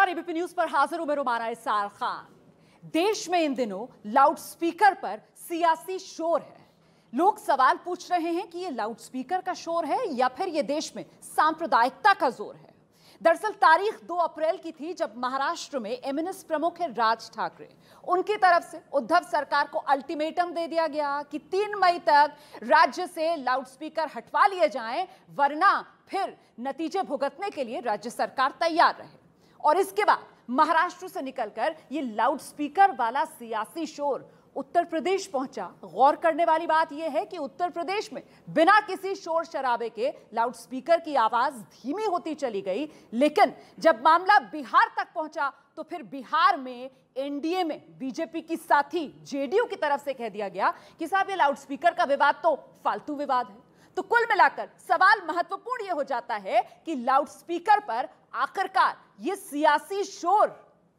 नमस्कार, ABP news पर हाजिर हूं मैं रुमाना इसार खान। देश में इन दिनों लाउडस्पीकर पर सियासी शोर है। लोग सवाल पूछ रहे हैं कि ये लाउडस्पीकर का शोर है या फिर ये देश में सांप्रदायिकता का जोर है। दरअसल तारीख 2 अप्रैल की थी जब महाराष्ट्र में एमएनएस प्रमुख है राज ठाकरे, उनकी तरफ से उद्धव सरकार को अल्टीमेटम दे दिया गया कि 3 मई तक राज्य से लाउडस्पीकर हटवा लिए जाएं, वरना फिर नतीजे भुगतने के लिए राज्य सरकार तैयार रहे। और इसके बाद महाराष्ट्र से निकलकर ये लाउडस्पीकर वाला सियासी शोर उत्तर प्रदेश पहुंचा। गौर करने वाली बात यह है कि उत्तर प्रदेश में बिना किसी शोर शराबे के लाउडस्पीकर की आवाज धीमी होती चली गई, लेकिन जब मामला बिहार तक पहुंचा तो फिर बिहार में एनडीए में बीजेपी की साथी जेडीयू की तरफ से कह दिया गया कि साहब ये लाउडस्पीकर का विवाद तो फालतू विवाद है। तो कुल मिलाकर सवाल महत्वपूर्ण यह हो जाता है कि लाउडस्पीकर पर आखिरकार ये सियासी शोर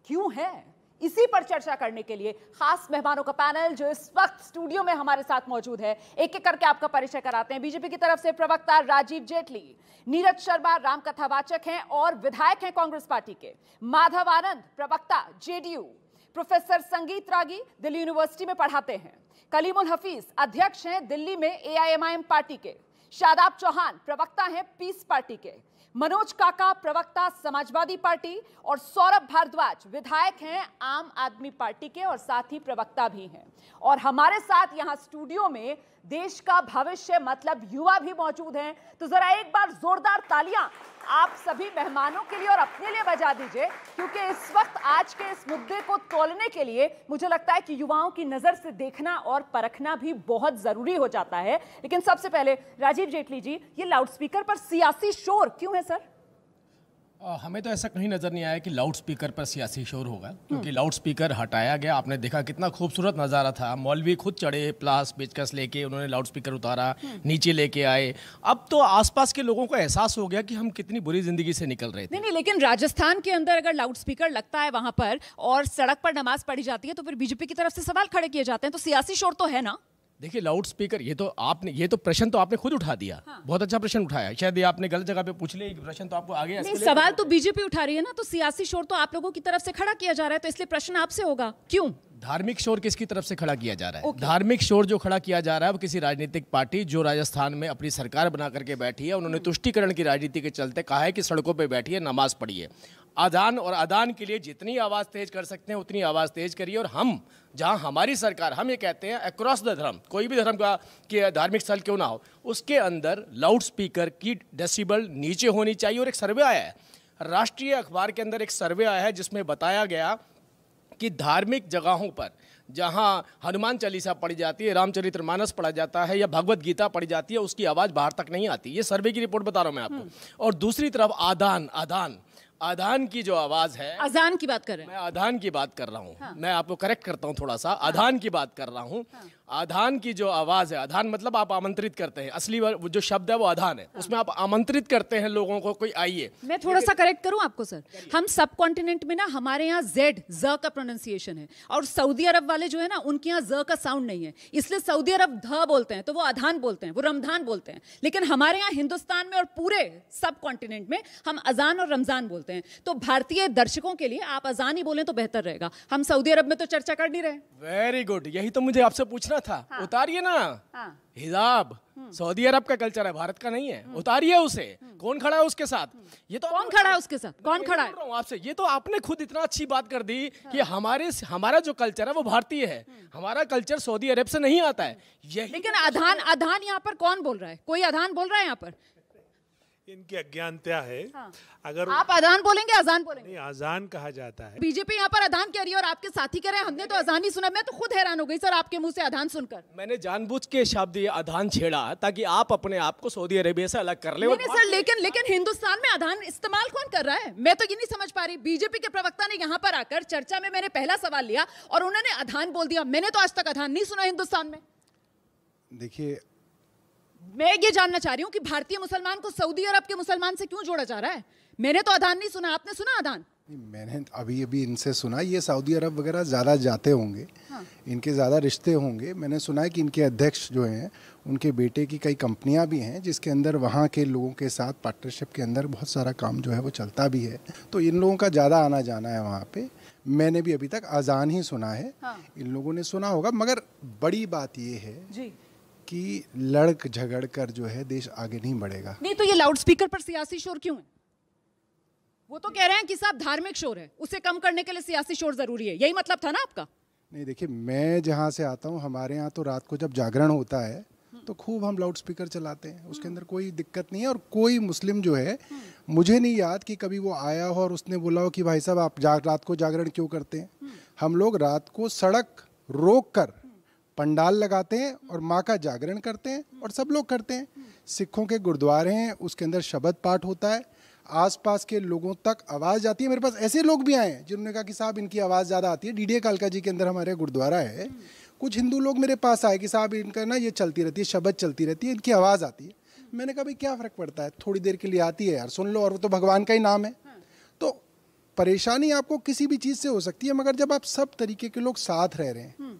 क्यों है। इसी पर चर्चा करने के लिए खास मेहमानों का पैनल जो इस वक्त स्टूडियो में हमारे साथ मौजूद है, एक एक करके आपका परिचय कराते हैं। बीजेपी की तरफ से प्रवक्ता राजीव जेटली, नीरज शर्मा रामकथावाचक हैं और विधायक हैं कांग्रेस पार्टी के, माधव आनंद प्रवक्ता जेडीयू, प्रोफेसर संगीत रागी दिल्ली यूनिवर्सिटी में पढ़ाते हैं, कलीमुल हफीज अध्यक्ष हैं दिल्ली में एआईएमआईएम पार्टी के, शादाब चौहान प्रवक्ता हैं पीस पार्टी के, मनोज काका प्रवक्ता समाजवादी पार्टी और सौरभ भारद्वाज विधायक हैं आम आदमी पार्टी के और साथ ही प्रवक्ता भी हैं। और हमारे साथ यहां स्टूडियो में देश का भविष्य मतलब युवा भी मौजूद हैं। तो जरा एक बार जोरदार तालियां आप सभी मेहमानों के लिए और अपने लिए बजा दीजिए, क्योंकि इस वक्त आज के इस मुद्दे को तोलने के लिए मुझे लगता है कि युवाओं की नजर से देखना और परखना भी बहुत जरूरी हो जाता है। लेकिन सबसे पहले राजीव जेटली जी, ये लाउडस्पीकर पर सियासी शोर क्यों है सर? हमें तो ऐसा कहीं नज़र नहीं आया कि लाउड स्पीकर पर सियासी शोर होगा, क्योंकि लाउड स्पीकर हटाया गया। आपने देखा कितना खूबसूरत नज़ारा था, मौलवी खुद चढ़े प्लास पेचकस लेके, उन्होंने लाउड स्पीकर उतारा, नीचे लेके आए। अब तो आसपास के लोगों को एहसास हो गया कि हम कितनी बुरी जिंदगी से निकल रहे थे। नहीं, लेकिन राजस्थान के अंदर अगर लाउड स्पीकर लगता है वहां पर और सड़क पर नमाज पढ़ी जाती है तो फिर बीजेपी की तरफ से सवाल खड़े किए जाते हैं, तो सियासी शोर तो है ना। देखिए लाउड स्पीकर, ये तो प्रश्न तो आपने खुद उठा दिया। हाँ। बहुत अच्छा प्रश्न उठाया। शायद ये आपने गलत जगह पे पूछ लिया, प्रश्न तो आपको आगे नहीं, सवाल तो बीजेपी उठा रही है ना, तो सियासी शोर तो आप लोगों की तरफ से खड़ा किया जा रहा है, तो इसलिए प्रश्न आपसे होगा क्यों? धार्मिक शोर किसकी तरफ से खड़ा किया जा रहा है? धार्मिक शोर जो खड़ा किया जा रहा है वो किसी राजनीतिक पार्टी जो राजस्थान में अपनी सरकार बना करके बैठी है, उन्होंने तुष्टीकरण की राजनीति के चलते कहा है कि सड़कों पे बैठिए, नमाज पढ़िए। अजान और अदान के लिए जितनी आवाज़ तेज कर सकते हैं उतनी आवाज़ तेज करिए। और हम जहां हमारी सरकार, हम ये कहते हैं अक्रॉस द धर्म, कोई भी धर्म का कि धार्मिक स्थल क्यों ना हो, उसके अंदर लाउड स्पीकर की डेसिबल नीचे होनी चाहिए। और एक सर्वे आया है, राष्ट्रीय अखबार के अंदर एक सर्वे आया है जिसमें बताया गया कि धार्मिक जगहों पर जहां हनुमान चालीसा पढ़ी जाती है, रामचरितमानस पढ़ा जाता है या भगवत गीता पढ़ी जाती है, उसकी आवाज़ बाहर तक नहीं आती। ये सर्वे की रिपोर्ट बता रहा हूं मैं आपको। और दूसरी तरफ आदान की जो आवाज है, अजान की बात कर रहे हैं, मैं आदान की बात कर रहा हूँ। हाँ। मैं आपको करेक्ट करता हूँ थोड़ा सा, आदान की बात कर रहा हूँ। हाँ। आदान की जो आवाज है, आदान मतलब आप आमंत्रित करते हैं, असली वो जो शब्द है वो आदान है। हाँ। उसमें आप आमंत्रित करते हैं लोगों को, कोई आइए। मैं थोड़ा सा करेक्ट करूं आपको सर, हम सब कॉन्टिनेंट में ना, हमारे यहाँ ज का प्रोनाउंसिएशन है और सऊदी अरब वाले जो है ना उनके यहाँ ज का साउंड नहीं है, इसलिए सऊदी अरब ध बोलते हैं तो वो अधान बोलते हैं, वो रमजान बोलते हैं। लेकिन हमारे यहाँ हिंदुस्तान में और पूरे सब कॉन्टिनेंट में हम अजान और रमजान बोलते हैं। तो भारतीय दर्शकों के लिए आप अजान ही बोलें तो बेहतर रहेगा। हम सऊदी अरब में तो चर्चा कर नहीं रहे। वेरी गुड, यही तो मुझे आपसे पूछना था। हाँ। उतारिए ना। हाँ। हिजाब सऊदी अरब का कल्चर है, भारत का नहीं है। उतारिए उसे। कौन खड़ा है उसके साथ? ये तो कौन खड़ा है उसके साथ? कौन खड़ा है आपसे? ये तो आपने खुद इतना अच्छी बात कर दी कि हमारा जो कल्चर है वो भारतीय है, हमारा कल्चर सऊदी अरब से नहीं आता है। लेकिन अधान यहाँ पर कौन बोल रहा है? कोई अधान बोल रहा है यहाँ पर? इनकी अज्ञानता है। हाँ। अगर आप अजान बोलेंगे, अजान बोलेंगे? नहीं, अजान कहा जाता है। बीजेपी यहाँ पर अजान कह रही है और आपके साथी कह रहे हैं हमने तो अजान ही सुना। मैं तो खुद हैरान हो गई सर आपके मुंह से अजान सुनकर। मैंने जानबूझ के शब्द ये अजान छेड़ा ताकि आप अपने आप को सऊदी अरेबिया से अलग कर ले। नहीं सर, लेकिन हिंदुस्तान में अजान इस्तेमाल कौन कर रहा है? मैं तो ये नहीं समझ पा रही। बीजेपी के प्रवक्ता ने यहाँ पर आकर चर्चा में मैंने पहला सवाल लिया और उन्होंने अजान बोल दिया। मैंने तो आज तक अजान नहीं सुना हिंदुस्तान में। देखिए, मैं ये जानना चाह रही हूँ कि भारतीय मुसलमान को सऊदी अरब के मुसलमान से क्यों जोड़ा जा रहा है? मैंने तो अजान नहीं सुना, आपने सुना अजान? मैंने अभी इनसे सुना, ये सऊदी अरब वगैरह ज़्यादा जाते होंगे। हाँ। इनके ज़्यादा रिश्ते होंगे। मैंने सुना है कि इनके अध्यक्ष जो हैं उनके बेटे की कई कंपनियां भी हैं जिसके अंदर वहाँ के लोगों के साथ पार्टनरशिप के अंदर बहुत सारा काम जो है वो चलता भी है। तो इन लोगों का ज़्यादा आना जाना है वहाँ पे। मैंने भी अभी तक अजान ही सुना है। हाँ। इन लोगों ने सुना होगा, मगर बड़ी बात ये है जी कि लड़ झगड़ कर जो है देश आगे नहीं बढ़ेगा। नहीं तो ये लाउड स्पीकर पर सियासी शोर क्यों है? वो तो कह रहे हैं कि साहब धार्मिक शोर है, उसे कम करने के लिए सियासी शोर जरूरी है, यही मतलब था ना आपका? नहीं, देखिए, मैं जहाँ से आता हूँ हमारे यहाँ तो रात को जब जागरण होता है तो खूब हम लाउड स्पीकर चलाते हैं, उसके अंदर कोई दिक्कत नहीं है। और कोई मुस्लिम जो है, मुझे नहीं याद कि कभी वो आया हो और उसने बोला हो कि भाई साहब आप रात को जागरण क्यों करते हैं। हम लोग रात को सड़क रोक कर पंडाल लगाते हैं और माँ का जागरण करते हैं, और सब लोग करते हैं। सिखों के गुरुद्वारे हैं, उसके अंदर शब्द पाठ होता है, आसपास के लोगों तक आवाज़ जाती है। मेरे पास ऐसे लोग भी आए हैं जिन्होंने कहा कि साहब इनकी आवाज़ ज़्यादा आती है। डीडीए कालका जी के अंदर हमारे गुरुद्वारा है, कुछ हिंदू लोग मेरे पास आए कि साहब इनका ना ये चलती रहती है, शब्द चलती रहती है, इनकी आवाज़ आती है। मैंने कहा भाई क्या फ़र्क पड़ता है, थोड़ी देर के लिए आती है यार, सुन लो, और वो तो भगवान का ही नाम है। तो परेशानी आपको किसी भी चीज़ से हो सकती है, मगर जब आप सब तरीके के लोग साथ रह रहे हैं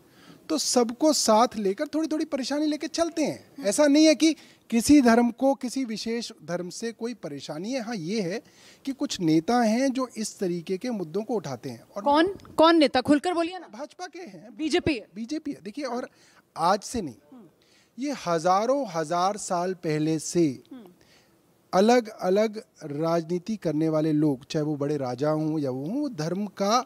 तो सबको साथ लेकर थोड़ी थोड़ी परेशानी लेकर चलते हैं। ऐसा नहीं है कि किसी धर्म को किसी विशेष धर्म से कोई परेशानी है। हाँ, ये है कि कुछ नेता हैं जो इस तरीके के मुद्दों को उठाते हैं। और कौन नेता, खुलकर बोलिए ना। भाजपा के हैं, बीजेपी है। देखिए, और आज से नहीं, ये हजारों हजार साल पहले से अलग अलग राजनीति करने वाले लोग, चाहे वो बड़े राजा हों या वो धर्म का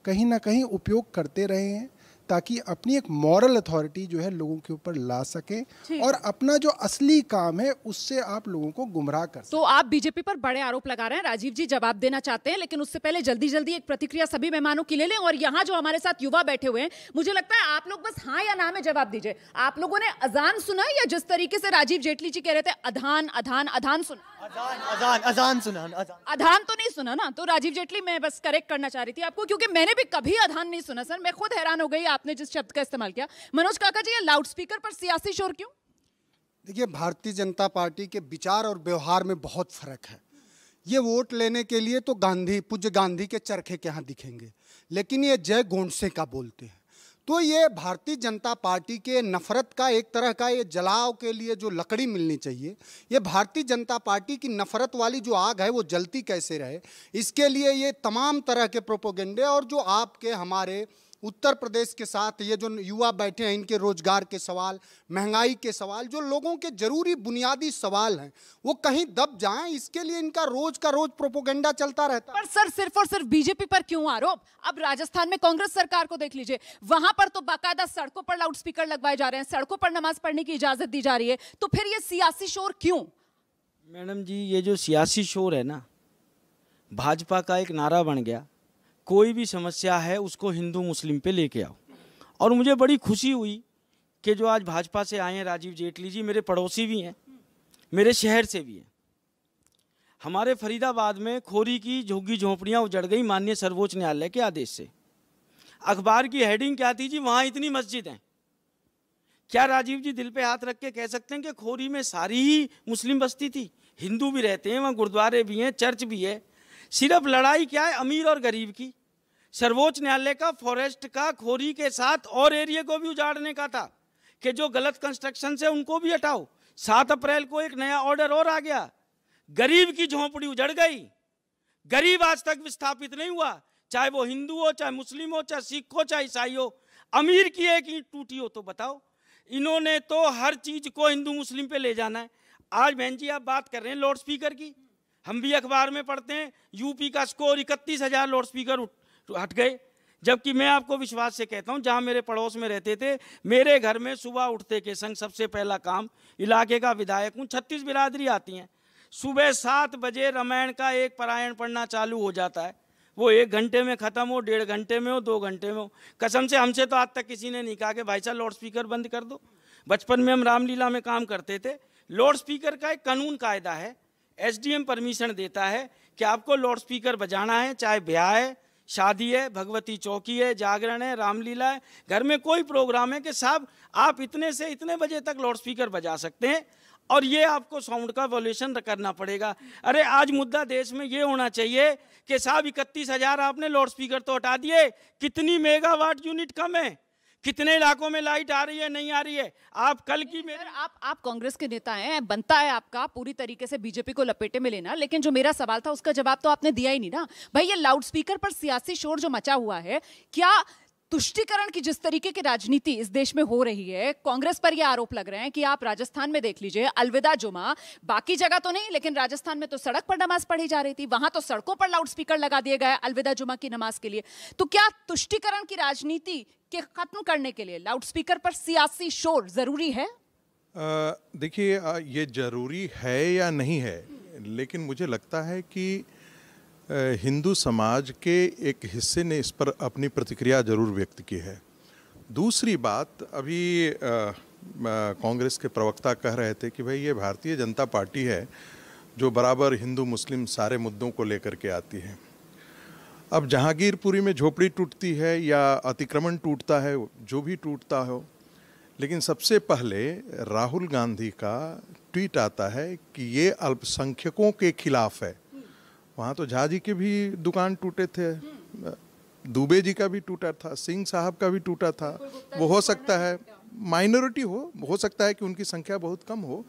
कहीं ना कहीं उपयोग करते रहे हैं ताकि अपनी एक मॉरल अथॉरिटी जो है लोगों के ऊपर ला सके और अपना जो असली काम है उससे आप लोगों को गुमराह कर सकें। तो आप बीजेपी पर बड़े आरोप लगा रहे हैं। राजीव जी जवाब देना चाहते हैं, लेकिन उससे पहले जल्दी जल्दी एक प्रतिक्रिया सभी मेहमानों की ले लें। और यहाँ जो हमारे साथ युवा बैठे हुए हैं, मुझे लगता है आप लोग बस हाँ या ना में जवाब दीजिए। आप लोगों ने अजान सुना या जिस तरीके से राजीव जेटली जी कह रहे थे अधान अधान अधान सुना? अजान सुना। अधान तो नहीं सुना ना। तो राजीव जेटली, मैं बस करेक्ट करना चाह रही थी आपको, क्योंकि मैंने भी कभी अधान नहीं सुना सर। मैं खुद हैरान हो गई आपने जिस शब्द का इस्तेमाल किया। मनोज काका जी, ये लाउड स्पीकर पर सियासी शोर क्यों? देखिए, भारतीय जनता पार्टी के विचार और व्यवहार में बहुत फर्क है। ये वोट लेने के लिए तो पूज्य गांधी के चरखे के यहाँ दिखेंगे, लेकिन ये जय गोंडसे का बोलते हैं। तो ये भारतीय जनता पार्टी के नफरत का एक तरह का ये जलाव के लिए जो लकड़ी मिलनी चाहिए, ये भारतीय जनता पार्टी की नफरत वाली जो आग है वो जलती कैसे रहे, इसके लिए ये तमाम तरह के प्रोपोगेंडे और जो आपके हमारे उत्तर प्रदेश के साथ ये जो युवा बैठे हैं, इनके रोजगार के सवाल, महंगाई के सवाल, जो लोगों के जरूरी बुनियादी सवाल हैं, वो कहीं दब जाएं, इसके लिए इनका रोज का रोज प्रोपोगेंडा चलता रहता है। पर सर, सिर्फ और सिर्फ बीजेपी पर क्यों आरोप? अब राजस्थान में कांग्रेस सरकार को देख लीजिए, वहां पर तो बाकायदा सड़कों पर लाउड स्पीकर लगवाए जा रहे हैं, सड़कों पर नमाज पढ़ने की इजाजत दी जा रही है। तो फिर ये सियासी शोर क्यों? मैडम जी, ये जो सियासी शोर है ना, भाजपा का एक नारा बन गया, कोई भी समस्या है उसको हिंदू मुस्लिम पे लेके आओ। और मुझे बड़ी खुशी हुई कि जो आज भाजपा से आए हैं राजीव जेटली जी, मेरे पड़ोसी भी हैं, मेरे शहर से भी हैं। हमारे फरीदाबाद में खोरी की झुग्गी झोंपड़ियाँ उजड़ गई माननीय सर्वोच्च न्यायालय के आदेश से। अखबार की हेडिंग क्या थी जी, वहाँ इतनी मस्जिद हैं। क्या राजीव जी दिल पे हाथ रख के कह सकते हैं कि खोरी में सारी ही मुस्लिम बस्ती थी? हिंदू भी रहते हैं वहाँ, गुरुद्वारे भी हैं, चर्च भी है। सिर्फ लड़ाई क्या है, अमीर और गरीब की। सर्वोच्च न्यायालय का फॉरेस्ट का खोरी के साथ और एरिया को भी उजाड़ने का था कि जो गलत कंस्ट्रक्शन से उनको भी हटाओ। 7 अप्रैल को एक नया ऑर्डर और आ गया, गरीब की झोंपड़ी उजड़ गई। गरीब आज तक विस्थापित नहीं हुआ, चाहे वो हिंदू हो, चाहे मुस्लिम हो, चाहे सिख हो, चाहे ईसाई हो। अमीर की एक ईंट टूटी हो तो बताओ। इन्होंने तो हर चीज को हिंदू मुस्लिम पे ले जाना है। आज बहन जी आप बात कर रहे हैं लाउड स्पीकर की, हम भी अखबार में पढ़ते हैं यूपी का स्कोर 31,000 लाउड स्पीकर हट गए। जबकि मैं आपको विश्वास से कहता हूं, जहां मेरे पड़ोस में रहते थे, मेरे घर में सुबह उठते के संग सबसे पहला काम, इलाके का विधायक हूं, 36 बिरादरी आती हैं, सुबह 7 बजे रामायण का एक पारायण पढ़ना चालू हो जाता है। वो 1 घंटे में ख़त्म हो, 1.5 घंटे में हो, 2 घंटे में हो। कसम से हमसे तो आज तक किसी ने नहीं कहा कि भाई साहब लाउड स्पीकर बंद कर दो। बचपन में हम रामलीला में काम करते थे, लाउड स्पीकर का एक कानून कायदा है, एसडीएम परमिशन देता है कि आपको लाउड स्पीकर बजाना है, चाहे ब्याह है, शादी है, भगवती चौकी है, जागरण है, रामलीला है, घर में कोई प्रोग्राम है कि साहब आप इतने से इतने बजे तक लाउड स्पीकर बजा सकते हैं और ये आपको साउंड का वॉल्यूशन करना पड़ेगा। अरे आज मुद्दा देश में ये होना चाहिए कि साहब 31,000 आपने लाउड स्पीकर तो हटा दिए, कितनी मेगावाट यूनिट कम है, कितने इलाकों में लाइट आ रही है, नहीं आ रही है। आप कल की मेरे आप कांग्रेस के नेता हैं, बनता है आपका पूरी तरीके से बीजेपी को लपेटे में लेना, लेकिन जो मेरा सवाल था उसका जवाब तो आपने दिया ही नहीं ना भाई। ये लाउडस्पीकर पर सियासी शोर जो मचा हुआ है, क्या तुष्टीकरण की जिस तरीके की राजनीति इस देश में हो रही है, कांग्रेस पर यह आरोप लग रहे हैं कि आप राजस्थान में देख लीजिए, अलविदा जुमा, बाकी जगह तो नहीं लेकिन राजस्थान में तो सड़क पर नमाज पढ़ी जा रही थी, वहां तो सड़कों पर लाउडस्पीकर लगा दिए गए अलविदा जुमा की नमाज के लिए। तो क्या तुष्टीकरण की राजनीति के खत्म करने के लिए लाउडस्पीकर पर सियासी शोर जरूरी है? देखिए, ये जरूरी है या नहीं है, लेकिन मुझे लगता है कि हिंदू समाज के एक हिस्से ने इस पर अपनी प्रतिक्रिया जरूर व्यक्त की है। दूसरी बात, अभी कांग्रेस के प्रवक्ता कह रहे थे कि भाई ये भारतीय जनता पार्टी है जो बराबर हिंदू मुस्लिम सारे मुद्दों को लेकर के आती है। अब जहांगीरपुरी में झोपड़ी टूटती है या अतिक्रमण टूटता है, जो भी टूटता हो, लेकिन सबसे पहले राहुल गांधी का ट्वीट आता है कि ये अल्पसंख्यकों के खिलाफ है। वहाँ तो झा जी के भी दुकान टूटे थे, दुबे जी का भी टूटा था, सिंह साहब का भी टूटा था। वो हो सकता है माइनॉरिटी हो सकता है कि उनकी संख्या बहुत कम हो,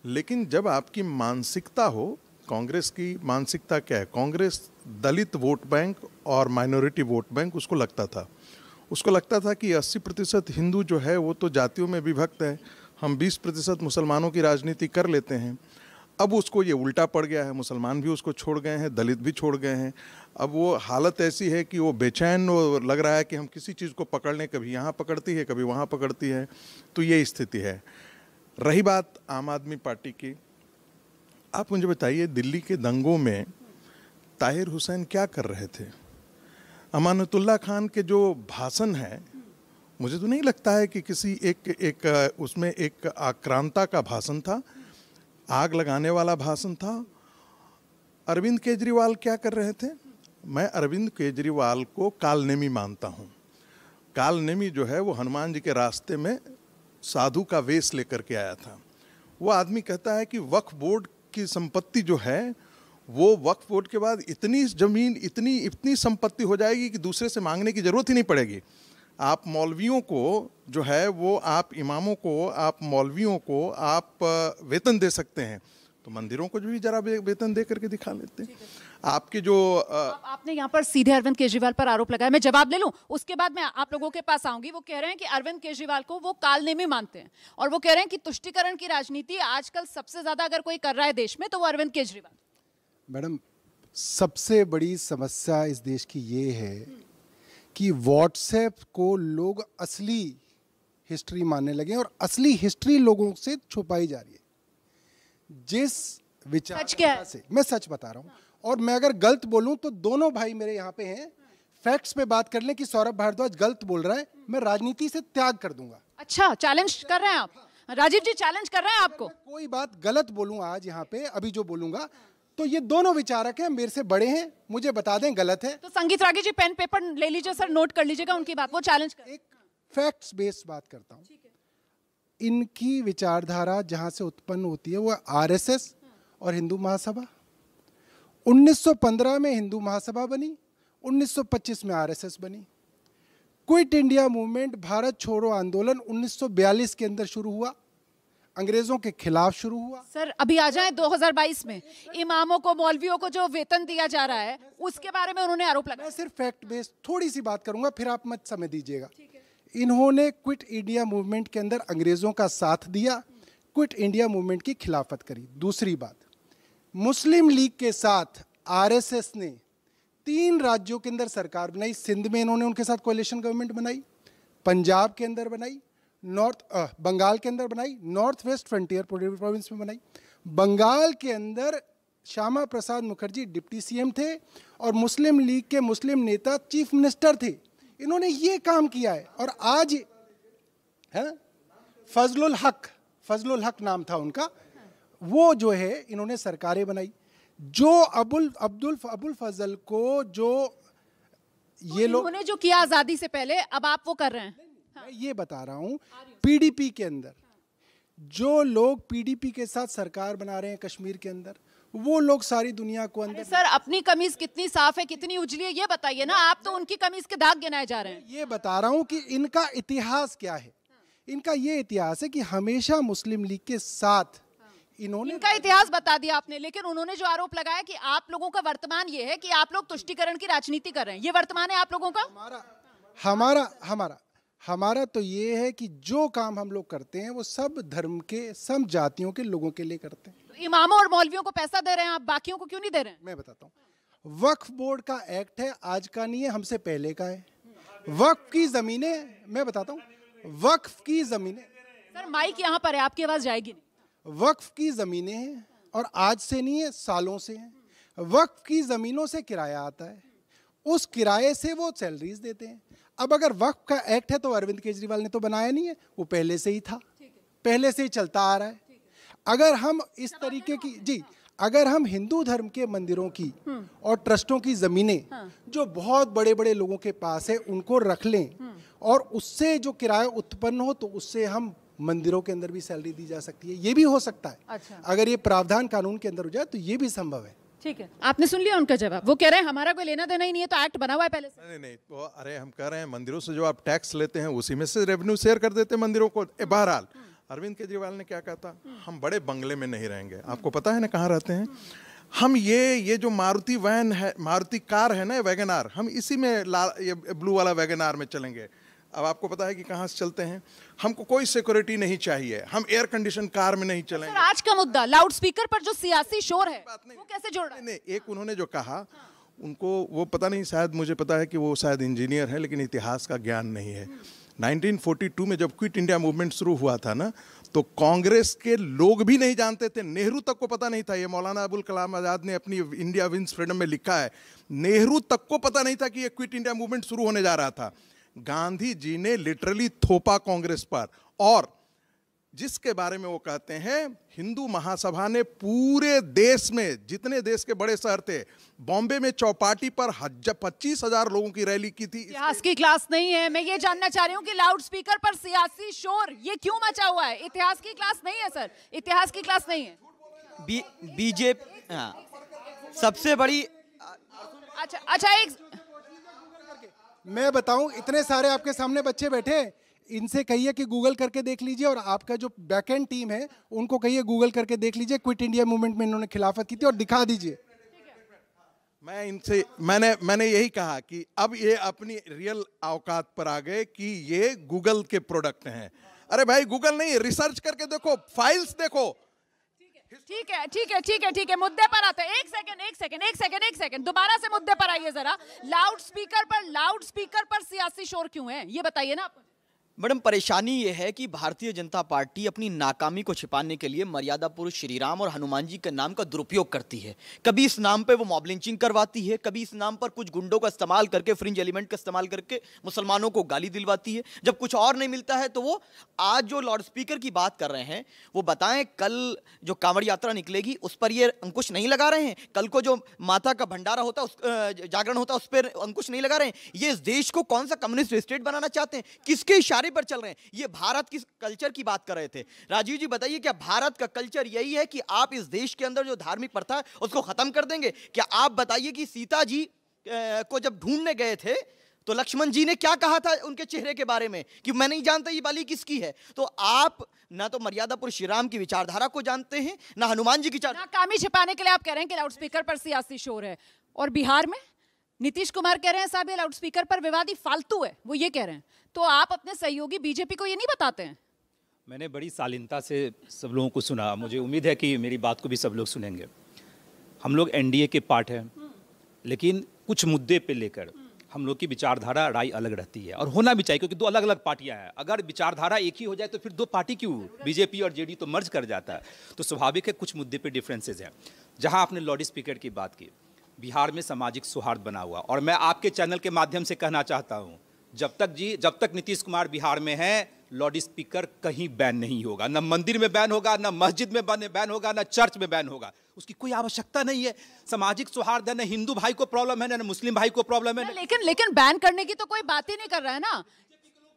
लेकिन जब आपकी मानसिकता हो, कांग्रेस की मानसिकता क्या है? कांग्रेस दलित वोट बैंक और माइनॉरिटी वोट बैंक उसको लगता था। उसको लगता था कि 80% हिंदू जो है वो तो जातियों में विभक्त है, हम 20% मुसलमानों की राजनीति कर लेते हैं। अब उसको ये उल्टा पड़ गया है, मुसलमान भी उसको छोड़ गए हैं, दलित भी छोड़ गए हैं। अब वो हालत ऐसी है कि वो बेचैन लग रहा है कि हम किसी चीज़ को पकड़ लें, कभी यहाँ पकड़ती है कभी वहाँ पकड़ती है, तो ये स्थिति है। रही बात आम आदमी पार्टी की, आप मुझे बताइए दिल्ली के दंगों में ताहिर हुसैन क्या कर रहे थे? अमानतुल्लाह खान के जो भाषण है, मुझे तो नहीं लगता है कि किसी एक उसमें एक आक्रांता का भाषण था, आग लगाने वाला भाषण था। अरविंद केजरीवाल क्या कर रहे थे? मैं अरविंद केजरीवाल को कालनेमी मानता हूँ। कालनेमी जो है वो हनुमान जी के रास्ते में साधु का वेश लेकर के आया था। वो आदमी कहता है कि वक्फ बोर्ड की संपत्ति जो है वो वक्फ बोर्ड के बाद इतनी जमीन इतनी संपत्ति हो जाएगी कि दूसरे से मांगने की जरूरत ही नहीं पड़ेगी। आप मौलवियों को जो है वो, आप इमामों को, आप मौलवियों को आप वेतन दे सकते हैं, तो मंदिरों को भी जरा वेतन दे करके दिखा लेते हैं। आपके जो आपने यहाँ पर सीधे अरविंद केजरीवाल पर आरोप लगाया, मैं जवाब ले लूं, उसके बाद मैं आप लोगों के पास आऊंगी। वो कह रहे हैं कि अरविंद केजरीवाल को वो कालनेमी मानते हैं और वो कह रहे हैं कि तुष्टीकरण की राजनीति आजकल सबसे ज्यादा अगर कोई कर रहा है देश में तो वो अरविंद केजरीवाल। मैडम, सबसे बड़ी समस्या इस देश की ये है कि व्हाट्सएप को लोग असली हिस्ट्री मानने लगे और असली हिस्ट्री लोगों से छुपाई जा रही है। जिस विचार से, मैं सच बता रहा हूं, और मैं अगर गलत बोलूं तो दोनों भाई मेरे यहाँ पे हैं, फैक्ट्स पे बात कर लें कि सौरभ भारद्वाज गलत बोल रहा है, मैं राजनीति से त्याग कर दूंगा। अच्छा, चैलेंज कर रहे हैं आप? राजीव जी चैलेंज कर रहे हैं आपको? कोई बात गलत बोलूं आज यहाँ पे, अभी जो बोलूंगा, तो ये दोनों विचारक हैं, मेरे से बड़े हैं, मुझे बता दें गलत है तो संगीत रागी जी पेन पेपर ले लीजिए सर, नोट कर लीजिएगा उनकी बात, वो चैलेंज कर। एक फैक्ट्स बेस्ड बात करता हूं। इनकी विचारधारा जहां से उत्पन्न होती है वो आरएसएस और हिंदू महासभा। 1915 में हिंदू महासभा बनी, 1925 में आरएसएस बनी। क्विट इंडिया मूवमेंट, भारत छोड़ो आंदोलन 1942 के अंदर शुरू हुआ, अंग्रेजों के खिलाफ शुरू हुआ। सर अभी आ जाएं 2022 में, इमामों को, मौलवियों को जो वेतन दिया जा रहा है उसके बारे में उन्होंने आरोप लगाया। मैं सिर्फ फैक्ट बेस्ड थोड़ी सी बात करूंगा, फिर आप मत समय दीजिएगा। इन्होंने क्विट इंडिया मूवमेंट के अंदर अंग्रेजों का साथ दिया, क्विट इंडिया मूवमेंट की खिलाफत करी। दूसरी बात, मुस्लिम लीग के साथ आरएसएस ने 3 राज्यों के अंदर सरकार बनाई। सिंध में इन्होंने उनके साथ कोalition गवर्नमेंट बनाई, पंजाब के अंदर बनाई, बंगाल के अंदर बनाई, नॉर्थ वेस्ट फ्रंटियर प्रोविंस में बनाई। बंगाल के अंदर श्यामा प्रसाद मुखर्जी डिप्टी सीएम थे और मुस्लिम लीग के मुस्लिम नेता चीफ मिनिस्टर थे। इन्होंने ये काम किया है। और आज है फजलुल हक नाम था उनका, वो जो है इन्होंने सरकारें बनाई। जो अबुल फजल को जो ये लोग उन्होंने जो किया आजादी से पहले, अब आप वो कर रहे हैं। मैं ये बता रहा हूं, पीडीपी के अंदर जो लोग पीडीपी के साथ सरकार बना रहे हैं कश्मीर के अंदर, वो लोग सारी दुनिया को अंदर। सर अपनी कमीज कितनी साफ है कितनी उजली है ये बताइए ना, आप तो उनकी कमीज के दाग गिनाए जा रहे हैं। ये बता रहा हूं कि इनका इतिहास क्या है। इनका ये इतिहास है कि हमेशा मुस्लिम लीग के साथ इन्होंने, इनका इतिहास बता दिया आपने, लेकिन उन्होंने जो आरोप लगाया कि आप लोगों का वर्तमान ये है कि आप लोग तुष्टीकरण की राजनीति कर रहे हैं, ये वर्तमान है आप लोगों का। हमारा तो ये है कि जो काम हम लोग करते हैं वो सब धर्म के, सब जातियों के लोगों के लिए करते हैं। तो इमामों और मौलवियों को पैसा दे रहे हैं आप, बाकियों को क्यों नहीं दे रहे हैं? मैं बताता हूँ, वक्फ बोर्ड का एक्ट है, आज का नहीं है, हमसे पहले का है। वक्फ की जमीनें, मैं बताता हूँ, वक्फ की जमीनें, सर माइक यहाँ पर है, आपकी आवाज जाएगी नहीं। वक्फ की जमीनें हैं और आज से नहीं है, सालों से हैं। वक्फ की जमीनों से किराया आता है, उस किराए से वो सैलरीज देते हैं। अब अगर वक्फ का एक्ट है तो अरविंद केजरीवाल ने तो बनाया नहीं है, वो पहले से ही था, पहले से ही चलता आ रहा है। अगर हम इस तरीके की, जी, अगर हम हिंदू धर्म के मंदिरों की और ट्रस्टों की जमीनें जो बहुत बड़े बड़े लोगों के पास है उनको रख लें और उससे जो किराया उत्पन्न हो तो उससे हम मंदिरों के अंदर भी सैलरी दी जा सकती है, ये भी हो सकता है। अच्छा। अगर ये प्रावधान कानून के अंदर हो जाए तो ये भी संभव है। ठीक है, आपने सुन लिया उनका जवाब। वो कह रहे हैं हमारा कोई लेना देना ही नहीं है, तो एक्ट बना हुआ है पहले से। नहीं, वो अरे हम कह रहे हैं मंदिरों से जो आप टैक्स लेते हैं उसी में से रेवेन्यू शेयर कर देते हैं मंदिरों को। बहरहाल अरविंद केजरीवाल ने क्या कहा था, हम बड़े बंगले में नहीं रहेंगे। आपको पता है ना कहाँ रहते हैं हम? ये जो मारुति वैन है, मारुति कार है ना, वैगन आर, हम इसी में ये ब्लू वाला वैगन आर में चलेंगे। अब आपको पता है कि कहाँ से चलते हैं, हमको कोई सिक्योरिटी नहीं चाहिए, हम एयर कंडीशन कार में नहीं चलेंगे। आज का मुद्दा लाउड स्पीकर पर जो सियासी शोर है वो कैसे जोड़ रहा है? नहीं, एक उन्होंने जो कहा उनको वो पता नहीं, शायद मुझे पता है कि वो शायद इंजीनियर है लेकिन इतिहास का ज्ञान नहीं है। 1942 में जब क्विट इंडिया मूवमेंट शुरू हुआ था ना, तो कांग्रेस के लोग भी नहीं जानते थे, नेहरू तक को पता नहीं था। ये मौलाना अबुल कलाम आज़ाद ने अपनी इंडिया विंस फ्रीडम में लिखा है, नेहरू तक को पता नहीं था कि ये क्विट इंडिया मूवमेंट शुरू होने जा रहा था। गांधी जी ने लिटरली थोपा कांग्रेस पर, और जिसके बारे में वो कहते हैं हिंदू महासभा ने पूरे देश में, जितने देश के बड़े शहर थे, बॉम्बे में चौपाटी पर 25,000 लोगों की रैली की थी। इतिहास की क्लास नहीं है। मैं ये जानना चाह रही हूँ कि लाउड स्पीकर पर सियासी शोर ये क्यों मचा हुआ है? इतिहास की क्लास नहीं है सर, इतिहास की क्लास नहीं है। बीजेपी सबसे बड़ी, अच्छा एक मैं बताऊं, इतने सारे आपके सामने बच्चे बैठे, इनसे कहिए कि गूगल करके देख लीजिए, और आपका जो बैकएंड टीम है उनको कहिए गूगल करके देख लीजिए, क्विट इंडिया मूवमेंट में इन्होंने खिलाफत की थी, और दिखा दीजिए। मैं इनसे मैंने यही कहा कि अब ये अपनी रियल औकात पर आ गए कि ये गूगल के प्रोडक्ट हैं। अरे भाई गूगल नहीं, रिसर्च करके देखो, फाइल्स देखो। ठीक है, मुद्दे पर आते हैं। एक सेकंड, दोबारा से मुद्दे पर आइए जरा। लाउड स्पीकर पर सियासी शोर क्यों है ये बताइए ना आप। मैडम, परेशानी ये है कि भारतीय जनता पार्टी अपनी नाकामी को छिपाने के लिए मर्यादा पुरुष श्री राम और हनुमान जी के नाम का दुरुपयोग करती है। कभी इस नाम पे वो मॉब लिंचिंग करवाती है, कभी इस नाम पर कुछ गुंडों का इस्तेमाल करके, फ्रिंज एलिमेंट का इस्तेमाल करके मुसलमानों को गाली दिलवाती है। जब कुछ और नहीं मिलता है तो वो आज जो लाउड स्पीकर की बात कर रहे हैं, वो बताएं कल जो कांवड़ यात्रा निकलेगी उस पर ये अंकुश नहीं लगा रहे हैं? कल को जो माता का भंडारा होता है, जागरण होता है, उस पर अंकुश नहीं लगा रहे हैं? ये इस देश को कौन सा कम्युनिस्ट स्टेट बनाना चाहते हैं? किसके पर चल रहे हैं? ये भारत की कल्चर की बात कर रहे थे। राजीव जी बताइए, क्या भारत का कल्चर यही है कि आप इस देश के अंदर जो धार्मिक प्रथा है उसको खत्म कर देंगे? क्या आप बताइए कि सीता जी को जब ढूंढने गए थे तो लक्ष्मण जी ने क्या कहा था उनके चेहरे के बारे में कि मैं नहीं जानता ये बाली किसकी है? तो आप ना तो मर्यादा पुरुष श्री राम की विचारधारा को जानते हैं, ना हनुमान जी की नाकामी छिपाने के लिए आप कह रहे हैं कि लाउड स्पीकर पर सियासी शोर है। और बिहार में नीतीश कुमार कह रहे हैं साहब ये लाउड स्पीकर पर विवादी फालतू है, वो ये कह रहे हैं। तो आप अपने सहयोगी बीजेपी को ये नहीं बताते हैं? मैंने बड़ी शालीनता से सब लोगों को सुना, मुझे उम्मीद है कि मेरी बात को भी सब लोग सुनेंगे। हम लोग एनडीए के पार्ट हैं, लेकिन कुछ मुद्दे पे लेकर हम लोग की विचारधारा राय अलग रहती है, और होना भी चाहिए, क्योंकि दो अलग अलग पार्टियां हैं। अगर विचारधारा एक ही हो जाए तो फिर दो पार्टी क्यों? बीजेपी और जेडी तो मर्ज कर जाता है। तो स्वाभाविक है कुछ मुद्दे पे डिफरेंसेज हैं। जहां आपने लाउड स्पीकर की बात की, बिहार में सामाजिक सौहार्द बना हुआ, और मैं आपके चैनल के माध्यम से कहना चाहता हूं, जब तक नीतीश कुमार बिहार में है, लाउड स्पीकर कहीं बैन नहीं होगा। न मंदिर में बैन होगा, न मस्जिद में बैन होगा, न चर्च में बैन होगा। उसकी कोई आवश्यकता नहीं है। सामाजिक सौहार्द है, न हिंदू भाई को प्रॉब्लम है, न मुस्लिम भाई को प्रॉब्लम है। लेकिन बैन करने की तो कोई बात ही नहीं कर रहा है ना।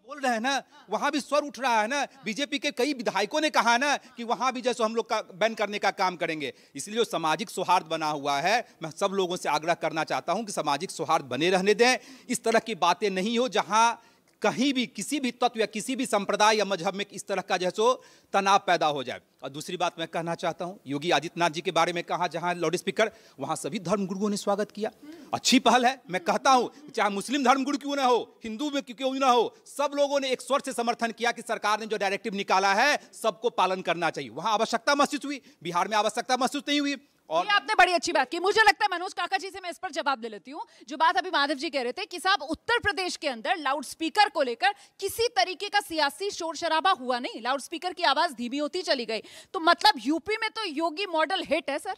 बोल रहे हैं ना, वहां भी स्वर उठ रहा है ना। बीजेपी के कई विधायकों ने कहा ना कि वहां भी जैसे हम लोग का बैन करने का काम करेंगे। इसलिए जो सामाजिक सौहार्द बना हुआ है, मैं सब लोगों से आग्रह करना चाहता हूं कि सामाजिक सौहार्द बने रहने दें। इस तरह की बातें नहीं हो जहां कहीं भी किसी भी तत्व या किसी भी संप्रदाय या मजहब में इस तरह का जो है सो तनाव पैदा हो जाए। और दूसरी बात मैं कहना चाहता हूं, योगी आदित्यनाथ जी के बारे में कहा, जहां लाउड स्पीकर, वहां सभी धर्मगुरुओं ने स्वागत किया। अच्छी पहल है। मैं कहता हूं चाहे मुस्लिम धर्मगुरु क्यों ना हो, हिंदू में क्यों ना हो, सब लोगों ने एक स्वर से समर्थन किया कि सरकार ने जो डायरेक्टिव निकाला है सबको पालन करना चाहिए। वहां आवश्यकता महसूस हुई, बिहार में आवश्यकता महसूस नहीं हुई। और ये आपने बड़ी अच्छी बात की। मुझे लगता है मनोज काका जी से मैं इस पर जवाब दे लेती हूँ। जो बात अभी माधव जी कह रहे थे कि साहब उत्तर प्रदेश के अंदर लाउड स्पीकर को लेकर किसी तरीके का सियासी शोर शराबा हुआ नहीं, लाउड स्पीकर की आवाज धीमी होती चली गई। तो मतलब यूपी में तो योगी मॉडल हिट है सर।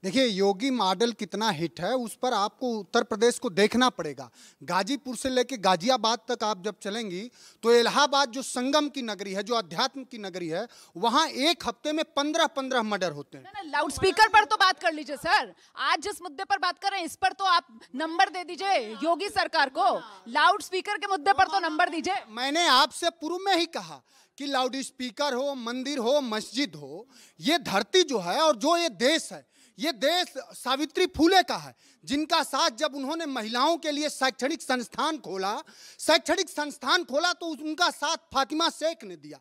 देखिए, योगी मॉडल कितना हिट है उस पर आपको उत्तर प्रदेश को देखना पड़ेगा। गाजीपुर से लेकर गाजियाबाद तक आप जब चलेंगी तो इलाहाबाद जो संगम की नगरी है, जो अध्यात्म की नगरी है, वहां एक हफ्ते में 15-15 मर्डर होते हैं। लाउड स्पीकर पर तो बात कर लीजिए सर। आज जिस मुद्दे पर बात कर रहे हैं इस पर तो आप नंबर दे दीजिए योगी सरकार को। लाउड स्पीकर के मुद्दे पर तो नंबर दीजिए। मैंने आपसे पूर्व में ही कहा कि लाउड स्पीकर हो, मंदिर हो, मस्जिद हो, ये धरती जो है और जो ये देश है, ये देश सावित्री फुले का है, जिनका साथ जब उन्होंने महिलाओं के लिए शैक्षणिक संस्थान खोला तो उनका साथ फातिमा शेख ने दिया।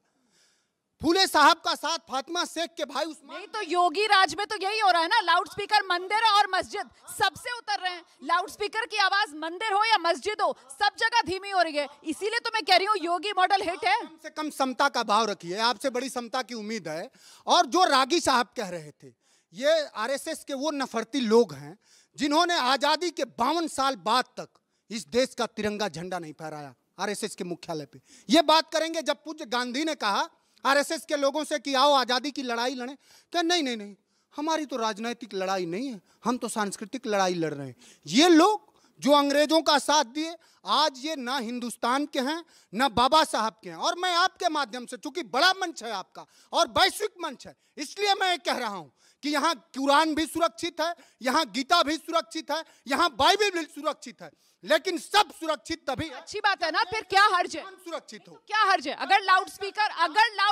फूले साहब का साथ फातिमा शेख के भाई उस्मान। नहीं तो योगी राज में तो यही हो रहा है ना, लाउड स्पीकर मंदिर और मस्जिद सबसे उतर रहे हैं। लाउड स्पीकर की आवाज मंदिर हो या मस्जिद हो सब जगह धीमी हो रही है। इसीलिए तो मैं कह रही हूँ योगी मॉडल हिट है। कम से कम समता का भाव रखिए, आपसे बड़ी समता की उम्मीद है। और जो रागी साहब कह रहे थे, ये आरएसएस के वो नफरती लोग हैं जिन्होंने आजादी के 52 साल बाद तक इस देश का तिरंगा झंडा नहीं फहराया आरएसएस के मुख्यालय पे। ये बात करेंगे जब पूज्य गांधी ने कहा आरएसएस के लोगों से कि आओ आजादी की लड़ाई लड़ें, तो नहीं, हमारी तो राजनीतिक लड़ाई नहीं है, हम तो सांस्कृतिक लड़ाई लड़ रहे हैं। ये लोग जो अंग्रेजों का साथ दिए, आज ये ना हिंदुस्तान के हैं ना बाबा साहब के हैं। और मैं आपके माध्यम से, चूंकि बड़ा मंच है आपका और वैश्विक मंच है, इसलिए मैं कह रहा हूं कि यहाँ कुरान भी सुरक्षित है, यहाँ गीता भी सुरक्षित है, यहाँ बाइबल भी सुरक्षित है, लेकिन सब सुरक्षित तभी। अच्छी बात है ना, फिर क्या हर्ज है? सुरक्षित हो, क्या हर्ज है? अगर लाउड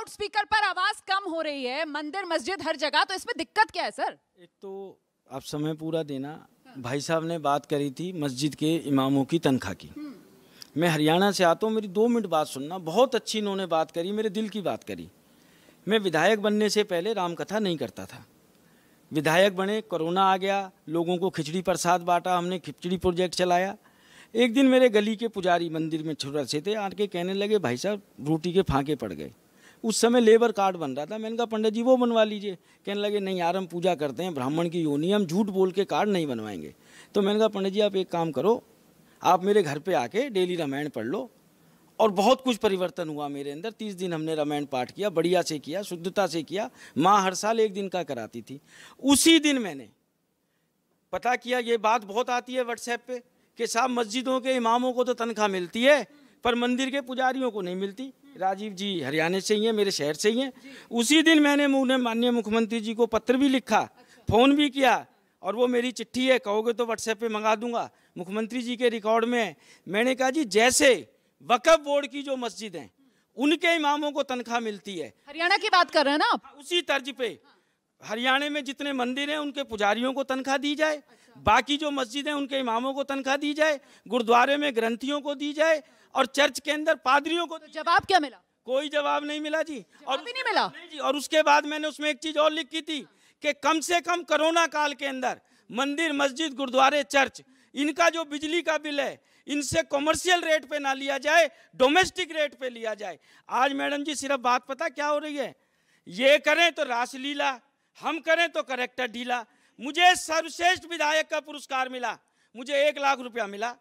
स्पीकर पर आवाज कम हो रही है मंदिर मस्जिद हर जगह, तो इसमें दिक्कत क्या है सर? एक तो आप समय पूरा देना। भाई साहब ने बात करी थी मस्जिद के इमामों की तनख्वाह की। मैं हरियाणा से आता हूँ, मेरी 2 मिनट बात सुनना। बहुत अच्छी इन्होंने बात करी, मेरे दिल की बात करी। मैं विधायक बनने से पहले रामकथा नहीं करता था। विधायक बने, कोरोना आ गया, लोगों को खिचड़ी प्रसाद बांटा, हमने खिचड़ी प्रोजेक्ट चलाया। एक दिन मेरे गली के पुजारी मंदिर में छोटा से थे, आके कहने लगे भाई साहब रोटी के फांके पड़ गए। उस समय लेबर कार्ड बन रहा था। मैंने कहा पंडित जी वो बनवा लीजिए। कहने लगे नहीं यार, हम पूजा करते हैं, ब्राह्मण की योनि, हम झूठ बोल के कार्ड नहीं बनवाएंगे। तो मैंने कहा पंडित जी आप एक काम करो, आप मेरे घर पे आके डेली रामायण पढ़ लो। और बहुत कुछ परिवर्तन हुआ मेरे अंदर। 30 दिन हमने रामायण पाठ किया, बढ़िया से किया, शुद्धता से किया। माँ हर साल 1 दिन का कराती थी। उसी दिन मैंने पता किया, ये बात बहुत आती है व्हाट्सएप पे कि साहब मस्जिदों के इमामों को तो तनख्वाह मिलती है पर मंदिर के पुजारियों को नहीं मिलती। राजीव जी हरियाणा से ही हैं, मेरे शहर से ही हैं। उसी दिन मैंने माननीय मुख्यमंत्री जी को पत्र भी लिखा, फ़ोन भी किया, और वो मेरी चिट्ठी है, कहोगे तो व्हाट्सएप पे मंगा दूंगा, मुख्यमंत्री जी के रिकॉर्ड में है। मैंने कहा जी जैसे वक्फ बोर्ड की जो मस्जिद हैं उनके इमामों को तनख्वाह मिलती है, हरियाणा की बात कर रहे हैं ना आप, उसी तर्ज पे हरियाणा में जितने मंदिर हैं उनके पुजारियों को तनख्वाह दी जाए, बाकी जो मस्जिद हैं उनके इमामों को तनख्वाह दी जाए, गुरुद्वारे में ग्रंथियों को दी जाए, और चर्च के अंदर पादरियों को। तो जवाब क्या मिला? कोई जवाब नहीं मिला जी। और भी नहीं मिला? नहीं जी। और उसके बाद मैंने उसमें एक चीज और लिखी थी कि कम से कम कोरोना काल के अंदर मंदिर मस्जिद गुरुद्वारे चर्च इनका जो बिजली का बिल है इनसे कॉमर्शियल रेट पे ना लिया जाए, डोमेस्टिक रेट पे लिया जाए। आज मैडम जी सिर्फ बात पता क्या हो रही है, ये करें तो रासलीला, हम करें तो करेक्टर ढीला। मुझे सर्वश्रेष्ठ विधायक का पुरस्कार मिला, मुझे 1 लाख रुपया मिला।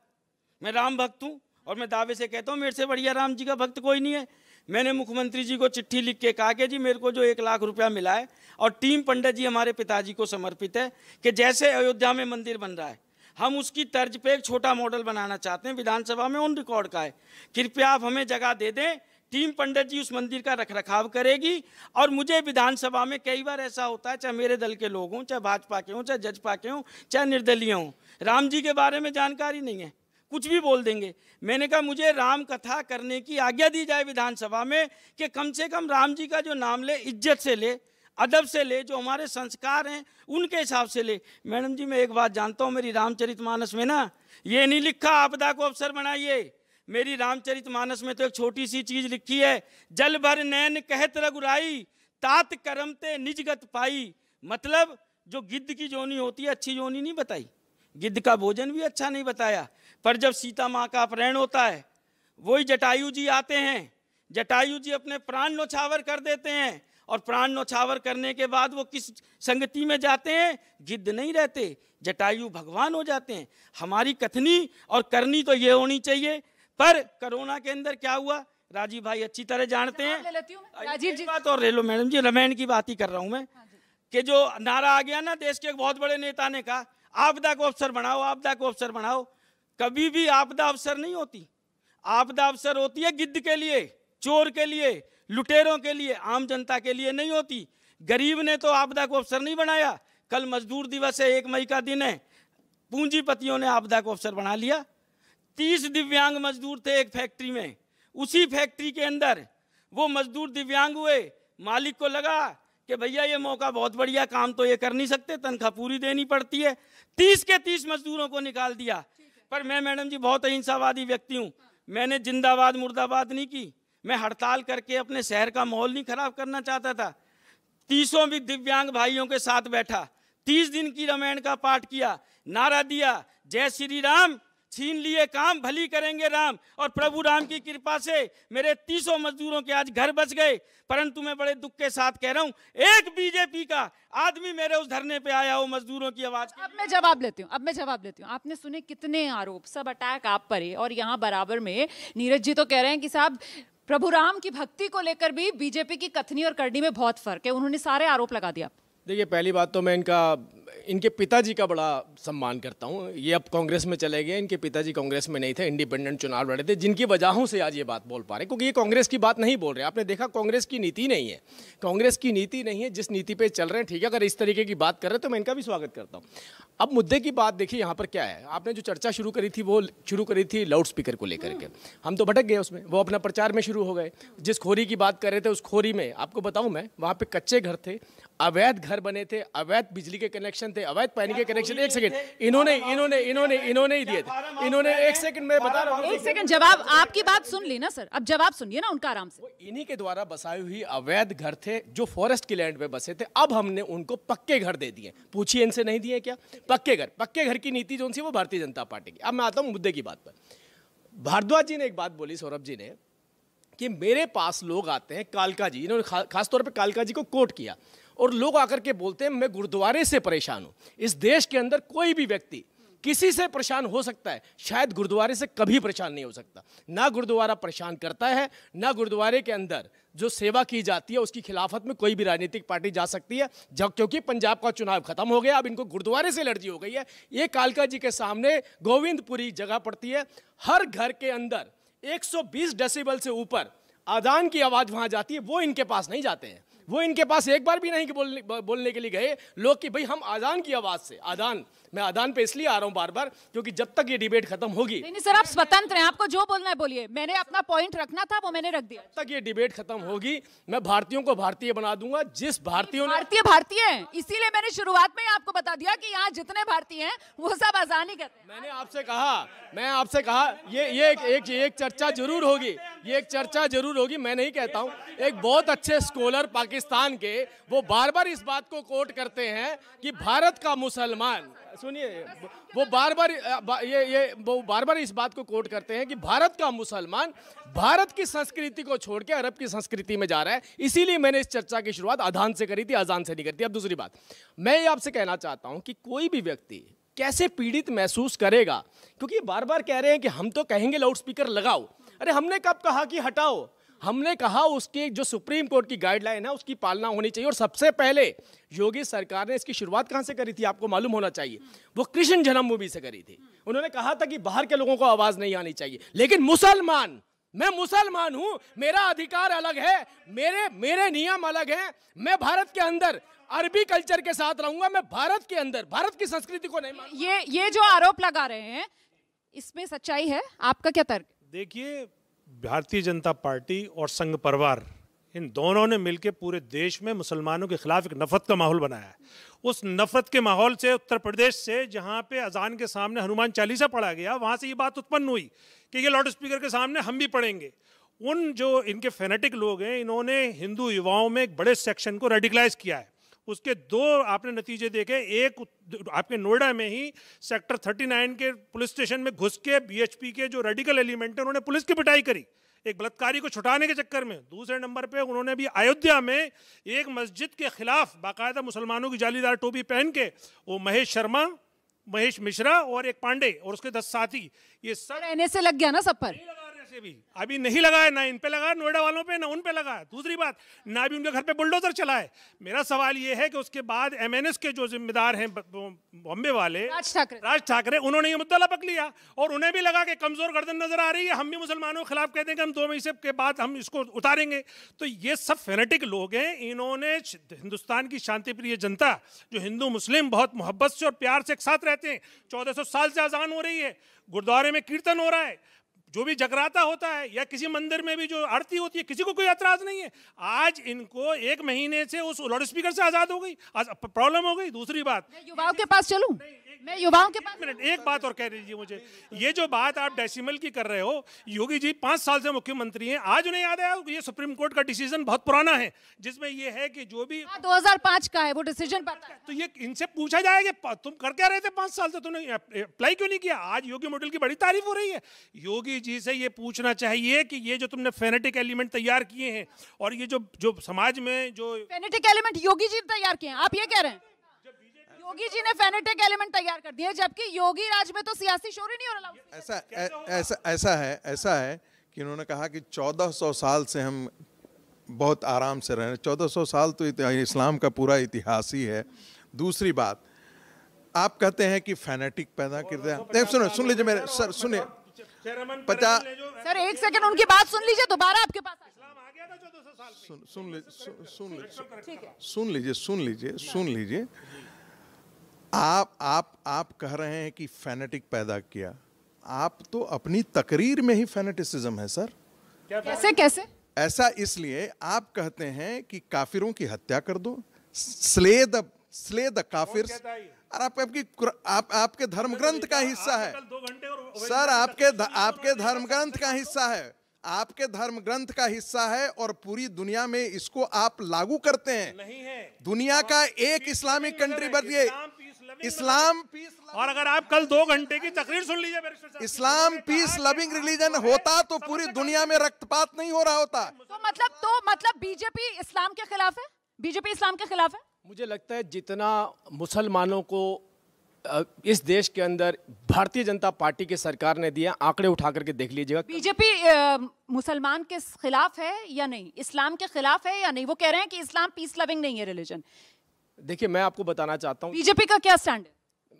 मैं राम भक्त हूँ और मैं दावे से कहता हूँ मेरे से बढ़िया राम जी का भक्त कोई नहीं है। मैंने मुख्यमंत्री जी को चिट्ठी लिख के कहा कि जी मेरे को जो 1 लाख रुपया मिला है, और टीम पंडित जी हमारे पिताजी को समर्पित है, कि जैसे अयोध्या में मंदिर बन रहा है हम उसकी तर्ज पे एक छोटा मॉडल बनाना चाहते हैं, विधानसभा में ऑन रिकॉर्ड का है। कृपया आप हमें जगह दे दें, टीम पंडित जी उस मंदिर का रखरखाव करेगी। और मुझे विधानसभा में कई बार ऐसा होता है, चाहे मेरे दल के लोग हों, चाहे भाजपा के हों, चाहे जजपा के हों, चाहे निर्दलीय हों, राम जी के बारे में जानकारी नहीं है, कुछ भी बोल देंगे। मैंने कहा मुझे राम कथा करने की आज्ञा दी जाए विधानसभा में, कि कम से कम राम जी का जो नाम ले इज्जत से ले, अदब से ले, जो हमारे संस्कार हैं उनके हिसाब से ले। मैडम जी मैं एक बात जानता हूँ, मेरी रामचरितमानस में ना ये नहीं लिखा आपदा को अवसर बनाइए। मेरी रामचरितमानस में तो एक छोटी सी चीज लिखी है, जल भर नैन कहत रघुराई, तात करमते निजगत पाई। मतलब जो गिद्ध की जोनी होती है अच्छी जोनी नहीं बताई, गिद्ध का भोजन भी अच्छा नहीं बताया। पर जब सीता माँ का अपहरण होता है, वही जटायु जी आते हैं, जटायु जी अपने प्राण न्यौछावर कर देते हैं, और प्राण न्यौछावर करने के बाद वो किस संगति में जाते हैं? गिद्ध नहीं रहते, जटायु भगवान हो जाते हैं। हमारी कथनी और करनी तो ये होनी चाहिए। पर कोरोना के अंदर क्या हुआ, राजीव भाई अच्छी तरह जानते हैं। राजीव जी बात और ले लो मैडम जी, रामायण की बात ही कर रहा हूं मैं, कि जो नारा आ गया ना देश के एक बहुत बड़े नेता ने कहा, आपदा को अवसर बनाओ, आपदा को अवसर बनाओ। कभी भी आपदा अवसर नहीं होती। आपदा अवसर होती है गिद्ध के लिए, चोर के लिए, लुटेरों के लिए, आम जनता के लिए नहीं होती। गरीब ने तो आपदा को अवसर नहीं बनाया। कल मजदूर दिवस है, 1 मई का दिन है, पूंजीपतियों ने आपदा को अवसर बना लिया। 30 दिव्यांग मजदूर थे एक फैक्ट्री में, उसी फैक्ट्री के अंदर वो मजदूर दिव्यांग हुए। मालिक को लगा कि भैया ये मौका बहुत बढ़िया, काम तो ये कर नहीं सकते, तनख्वाह पूरी देनी पड़ती है। 30 के 30 मजदूरों को निकाल दिया। पर मैं मैडम जी बहुत अहिंसावादी व्यक्ति हूँ, मैंने जिंदाबाद मुर्दाबाद नहीं की। मैं हड़ताल करके अपने शहर का माहौल नहीं खराब करना चाहता था। 30 भी दिव्यांग भाइयों के साथ बैठा, 30 दिन की रामायण का पाठ किया, नारा दिया, जय श्री राम, छीन लिए काम, भली करेंगे राम। और प्रभु राम की कृपा से मेरे 30 मजदूरों के आज घर बच गए। परंतु मैं बड़े दुख के साथ कह रहा हूं, एक बीजेपी का आदमी मेरे उस धरने पे आया हो मजदूरों की आवाज। अब मैं जवाब लेती हूँ, आपने सुने कितने आरोप, सब अटैक आप पर है। और यहाँ बराबर में नीरज जी तो कह रहे हैं कि साहब प्रभु राम की भक्ति को लेकर भी बीजेपी की कथनी और करनी में बहुत फर्क है। उन्होंने सारे आरोप लगा दिया। देखिए पहली बात तो मैं इनके पिताजी का बड़ा सम्मान करता हूं। ये अब कांग्रेस में चले गए, इनके पिताजी कांग्रेस में नहीं थे, इंडिपेंडेंट चुनाव लड़े थे, जिनकी वजहों से आज ये बात बोल पा रहे हैं। क्योंकि ये कांग्रेस की बात नहीं बोल रहे। आपने देखा कांग्रेस की नीति नहीं है, कांग्रेस की नीति नहीं है। जिस नीति पे चल रहे हैं, ठीक है, अगर इस तरीके की बात कर रहे हैं तो मैं इनका भी स्वागत करता हूँ। अब मुद्दे की बात देखिए यहाँ पर क्या है। आपने जो चर्चा शुरू करी थी वो शुरू करी थी लाउड स्पीकर को लेकर के, हम तो भटक गए उसमें, वो अपना प्रचार में शुरू हो गए। जिस खोरी की बात कर रहे थे उस खोरी में आपको बताऊं मैं, वहाँ पे कच्चे घर थे, अवैध घर बने थे, अवैध बिजली के कनेक्शन थे, अवैध पानी के कनेक्शन। एक सेकंड, इन्होंने ही दिए थे, इन्होंने। एक सेकंड मैं बता रहा हूँ, एक सेकंड, जवाब आपकी बात सुन ली ना सर, अब जवाब सुनिए ना उनका आराम से। इन्हीं के द्वारा बसाई हुई अवैध घर थे जो फॉरेस्ट की लैंड पे बसे थे। अब हमने उनको पक्के घर दे दिए। पूछिए इनसे नहीं दिए क्या पक्के घर की नीति जो सी वो भारतीय जनता पार्टी की। अब मैं आता हूं मुद्दे की बात पर। भारद्वाज जी ने एक बात बोली, सौरभ जी ने, कि मेरे पास लोग आते हैं, कालका जी, इन्होंने खासतौर पे कालका जी को कोट किया, और लोग आकर के बोलते हैं मैं गुरुद्वारे से परेशान हूं। इस देश के अंदर कोई भी व्यक्ति किसी से परेशान हो सकता है, शायद गुरुद्वारे से कभी परेशान नहीं हो सकता। ना गुरुद्वारा परेशान करता है, ना गुरुद्वारे के अंदर जो सेवा की जाती है उसकी खिलाफत में कोई भी राजनीतिक पार्टी जा सकती है। जब क्योंकि पंजाब का चुनाव खत्म हो गया, अब इनको गुरुद्वारे से एलर्जी हो गई है। ये कालका जी के सामने गोविंदपुरी जगह पड़ती है, हर घर के अंदर 120 डेसिबल से ऊपर आदान की आवाज वहां जाती है, वो इनके पास नहीं जाते हैं। वो इनके पास एक बार भी नहीं कि बोलने के लिए गए लोग कि भाई हम आदान की आवाज से, आदान, मैं आदान पे इसलिए आ रहा हूं बार बार क्योंकि जब तक ये डिबेट खत्म होगी, नहीं सर आप स्वतंत्र हैं, आपको जो बोलना है बोलिए। मैंने अपना पॉइंट रखना था वो मैंने रख दिया। जब तक ये डिबेट खत्म होगी मैं भारतीयों को भारतीय बना दूंगा। जिस भारतीयों भारतीय हैं, इसीलिए मैंने शुरुआत में आपको बता दिया कि यहाँ जितने भारतीय हैं वो सब आजादी कहते हैं। मैंने आपसे कहा ये एक चर्चा जरूर होगी, ये एक चर्चा जरूर होगी। मैं नहीं कहता हूँ, एक बहुत अच्छे स्कॉलर पाकिस्तान के वो बार बार इस बात को कोट करते हैं कि भारत का मुसलमान, सुनिए, वो बार बार इस बात को कोट करते हैं कि भारत का मुसलमान भारत की संस्कृति को छोड़ के अरब की संस्कृति में जा रहा है। इसीलिए मैंने इस चर्चा की शुरुआत आदान से करी थी, अजान से नहीं करती। अब दूसरी बात मैं ये आपसे कहना चाहता हूं कि कोई भी व्यक्ति कैसे पीड़ित महसूस करेगा, क्योंकि बार बार कह रहे हैं कि हम तो कहेंगे लाउड स्पीकर लगाओ। अरे हमने कब कहा कि हटाओ? हमने कहा उसके जो सुप्रीम कोर्ट की गाइडलाइन है उसकी पालना होनी चाहिए। और सबसे पहले योगी सरकार ने इसकी शुरुआत कहां से करी थी आपको मालूम होना चाहिए, वो कृष्ण जन्मभूमि से करी थी। उन्होंने कहा था कि बाहर के लोगों को आवाज नहीं आनी चाहिए, लेकिन मुसलमान, मैं मुसलमान हूं, मेरा अधिकार अलग है, मेरे नियम अलग हैं। मैं भारत के अंदर अरबी कल्चर के साथ रहूंगा, मैं भारत के अंदर भारत की संस्कृति को नहीं मानूंगा। ये जो आरोप लगा रहे हैं इसमें सच्चाई है, आपका क्या तर्क? देखिए, भारतीय जनता पार्टी और संघ परिवार इन दोनों ने मिलकर पूरे देश में मुसलमानों के खिलाफ एक नफरत का माहौल बनाया है। उस नफरत के माहौल से उत्तर प्रदेश से, जहां पे अजान के सामने हनुमान चालीसा पढ़ा गया, वहां से ये बात उत्पन्न हुई कि ये लाउड स्पीकर के सामने हम भी पढ़ेंगे। उन जो इनके फेनेटिक लोग हैं, इन्होंने हिंदू युवाओं में एक बड़े सेक्शन को रेडिकलाइज किया है। उसके दो आपने नतीजे देखे। एक, आपके नोएडा में ही सेक्टर 39 के पुलिस स्टेशन में घुस के बीएचपी के जो रेडिकल एलिमेंट है, उन्होंने पुलिस की पिटाई करी एक बलात्कारी को छुटाने के चक्कर में। दूसरे नंबर पे उन्होंने भी अयोध्या में एक मस्जिद के खिलाफ बाकायदा मुसलमानों की जालीदार टोपी पहन के, वो महेश शर्मा, महेश मिश्रा और एक पांडे और उसके 10 साथी, ये सब रहने से लग गया ना सब पर। से भी अभी नहीं लगा है, ना इन पे लगा है, नोएडा वालों पे, ना उन पे लगा है। दूसरी बात, ना भी उनके घर पे बुलडोजर चला है। मेरा सवाल ये है कि उसके बाद एमएनएस के जो जिम्मेदार हैं बॉम्बे वाले, राज ठाकरे, उन्होंने ये मुद्दा लपक लिया और उन्हें भी लगा कि कमजोर गर्दन नजर आ रही है, हम भी मुसलमानों के खिलाफ कहते हैं कि हम 2 मई के बाद हम इसको उतारेंगे। तो ये सब फेनेटिक लोग हैं। इन्होंने हिंदुस्तान की शांतिप्रिय जनता, जो हिंदू मुस्लिम बहुत मोहब्बत से और प्यार से एक साथ रहते हैं, 1400 साल से अजान हो रही है, गुरुद्वारे में कीर्तन हो रहा है, जो भी जगराता होता है या किसी मंदिर में भी जो आरती होती है, किसी को कोई एतराज नहीं है। आज इनको 1 महीने से उस लाउड स्पीकर से आजाद हो गई, प्रॉब्लम हो गई। दूसरी बात, मैं युवाओं के पास चलूं, मैं युवाओं के पास। एक बात और कह दीजिए मुझे, ये जो बात आप डेसिमल की कर रहे हो, योगी जी 5 साल से मुख्यमंत्री हैं, आज उन्हें याद आया ये सुप्रीम कोर्ट का डिसीजन बहुत पुराना है, जिसमें ये है कि जो भी 2005 का है वो डिसीजन पता है। तो ये इनसे पूछा जाएगा तुम कर क्या रहे थे 5 साल से, तुमने अप्लाई क्यों नहीं किया? आज योगी मॉडल की बड़ी तारीफ हो रही है। योगी जी से ये पूछना चाहिए कि ये जो तुमने फेनेटिक एलिमेंट तैयार किए हैं और ये जो समाज में जो फेनेटिक एलिमेंट योगी जी ने तैयार किए हैं, आप ये कह रहे हैं योगी जी ने फेनेटिक एलिमेंट तैयार कर दिए, जबकि योगी राज में तो सियासी शोर ही नहीं हो रहा। ऐसा है कि उन्होंने कहा कि 1400 साल से हम बहुत आराम से रहे। 1400 साल तो इस्लाम का पूरा इतिहास ही है। दूसरी बात, आप कहते हैं कि फेनेटिक पैदा कर दिया। सुन लीजिए मेरे सर, सुनिए 50 सर 1 सेकंड उनकी बात सुन लीजिए, दोबारा आपके पास सुन लीजिए। आप कह रहे हैं कि फेनेटिक पैदा किया, आप तो अपनी तकरीर में ही फेनेटिसिज्म है सर। कैसे? ऐसा इसलिए आप कहते हैं कि काफिरों की हत्या कर दो, स्ले द काफिर। और आपके धर्म ग्रंथ का हिस्सा है सर, आपके धर्म ग्रंथ का हिस्सा है, आपके धर्म ग्रंथ का हिस्सा है और पूरी दुनिया में इसको आप लागू करते हैं। नहीं है, दुनिया का एक इस्लामिक कंट्री बताइए, इस्लाम पीस। और अगर आप कल 2 घंटे की तकरीर सुन लीजिए, इस्लाम पीस लविंग रिलीजन होता तो पूरी दुनिया में रक्तपात नहीं हो रहा होता। तो मतलब बीजेपी इस्लाम के खिलाफ है? बीजेपी इस्लाम के खिलाफ है? मुझे लगता है जितना मुसलमानों को इस देश के अंदर भारतीय जनता पार्टी की सरकार ने दिया, आंकड़े उठा करके देख लीजिएगा। बीजेपी मुसलमान के खिलाफ है या नहीं, इस्लाम के खिलाफ है या नहीं? वो कह रहे हैं कि इस्लाम पीस लविंग नहीं है रिलीजन। देखिए, मैं आपको बताना चाहता हूँ बीजेपी का क्या स्टैंड है।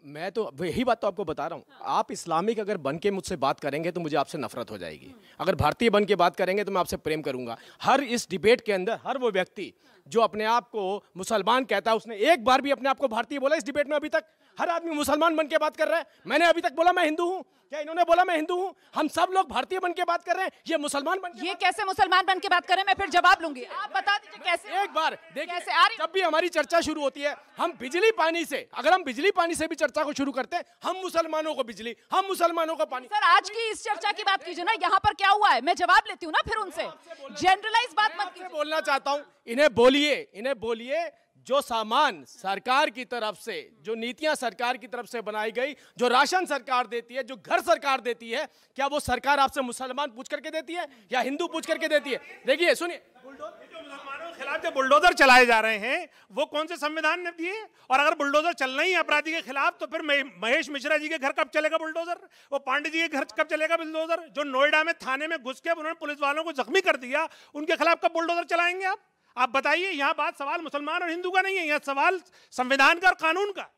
मैं तो यही बात तो आपको बता रहा हूँ। आप इस्लामिक अगर बन के मुझसे बात करेंगे तो मुझे आपसे नफरत हो जाएगी, अगर भारतीय बन के बात करेंगे तो मैं आपसे प्रेम करूंगा। हर इस डिबेट के अंदर हर वो व्यक्ति जो अपने आप को मुसलमान कहता है, उसने एक बार भी अपने आप को भारतीय बोला इस डिबेट में? अभी तक हर आदमी मुसलमान बन के बात कर रहा है। मैंने अभी तक बोला मैं हिंदू हूँ? क्या इन्होंने बोला मैं हिंदू हूँ? हम सब लोग भारतीय बन के बात कर रहे हैं, ये मुसलमान बन के। ये कैसे मुसलमान बन के बात कर रहे हैं? मैं फिर जवाब लूंगी, आप बता दीजिए कैसे। एक बार देखिए, जब भी हमारी चर्चा शुरू होती है, हम बिजली पानी से, अगर हम बिजली पानी से भी चर्चा को शुरू करते हैं, हम मुसलमानों को बिजली, हम मुसलमानों को पानी। सर आज की इस चर्चा की बात कीजिए ना, यहाँ पर क्या हुआ है, मैं जवाब लेती हूँ ना फिर उनसे। जनरलाइज बात मत कीजिए। बोलना चाहता हूँ, इन्हें बोलिए जो सामान सरकार की तरफ से, जो नीतियां सरकार की तरफ से बनाई गई, जो राशन सरकार देती है, जो घर सरकार देती है, क्या वो सरकार आपसे मुसलमान पूछ करके देती है या हिंदू पूछ करके देती है? देखिए सुनिए, मुसलमानों के खिलाफ जो बुलडोजर चलाए जा रहे हैं वो कौन से संविधान ने दिए? और अगर बुलडोजर चलना ही है अपराधी के खिलाफ, तो फिर महेश मिश्रा जी के घर कब चलेगा बुलडोजर? वो पांडे जी के घर कब चलेगा बुलडोजर? जो नोएडा में थाने में घुस के उन्होंने पुलिस वालों को जख्मी कर दिया, उनके खिलाफ कब बुलडोजर चलाएंगे आप बताइए। यहाँ बात सवाल मुसलमान और हिंदू का नहीं है, यहाँ सवाल संविधान का और कानून का।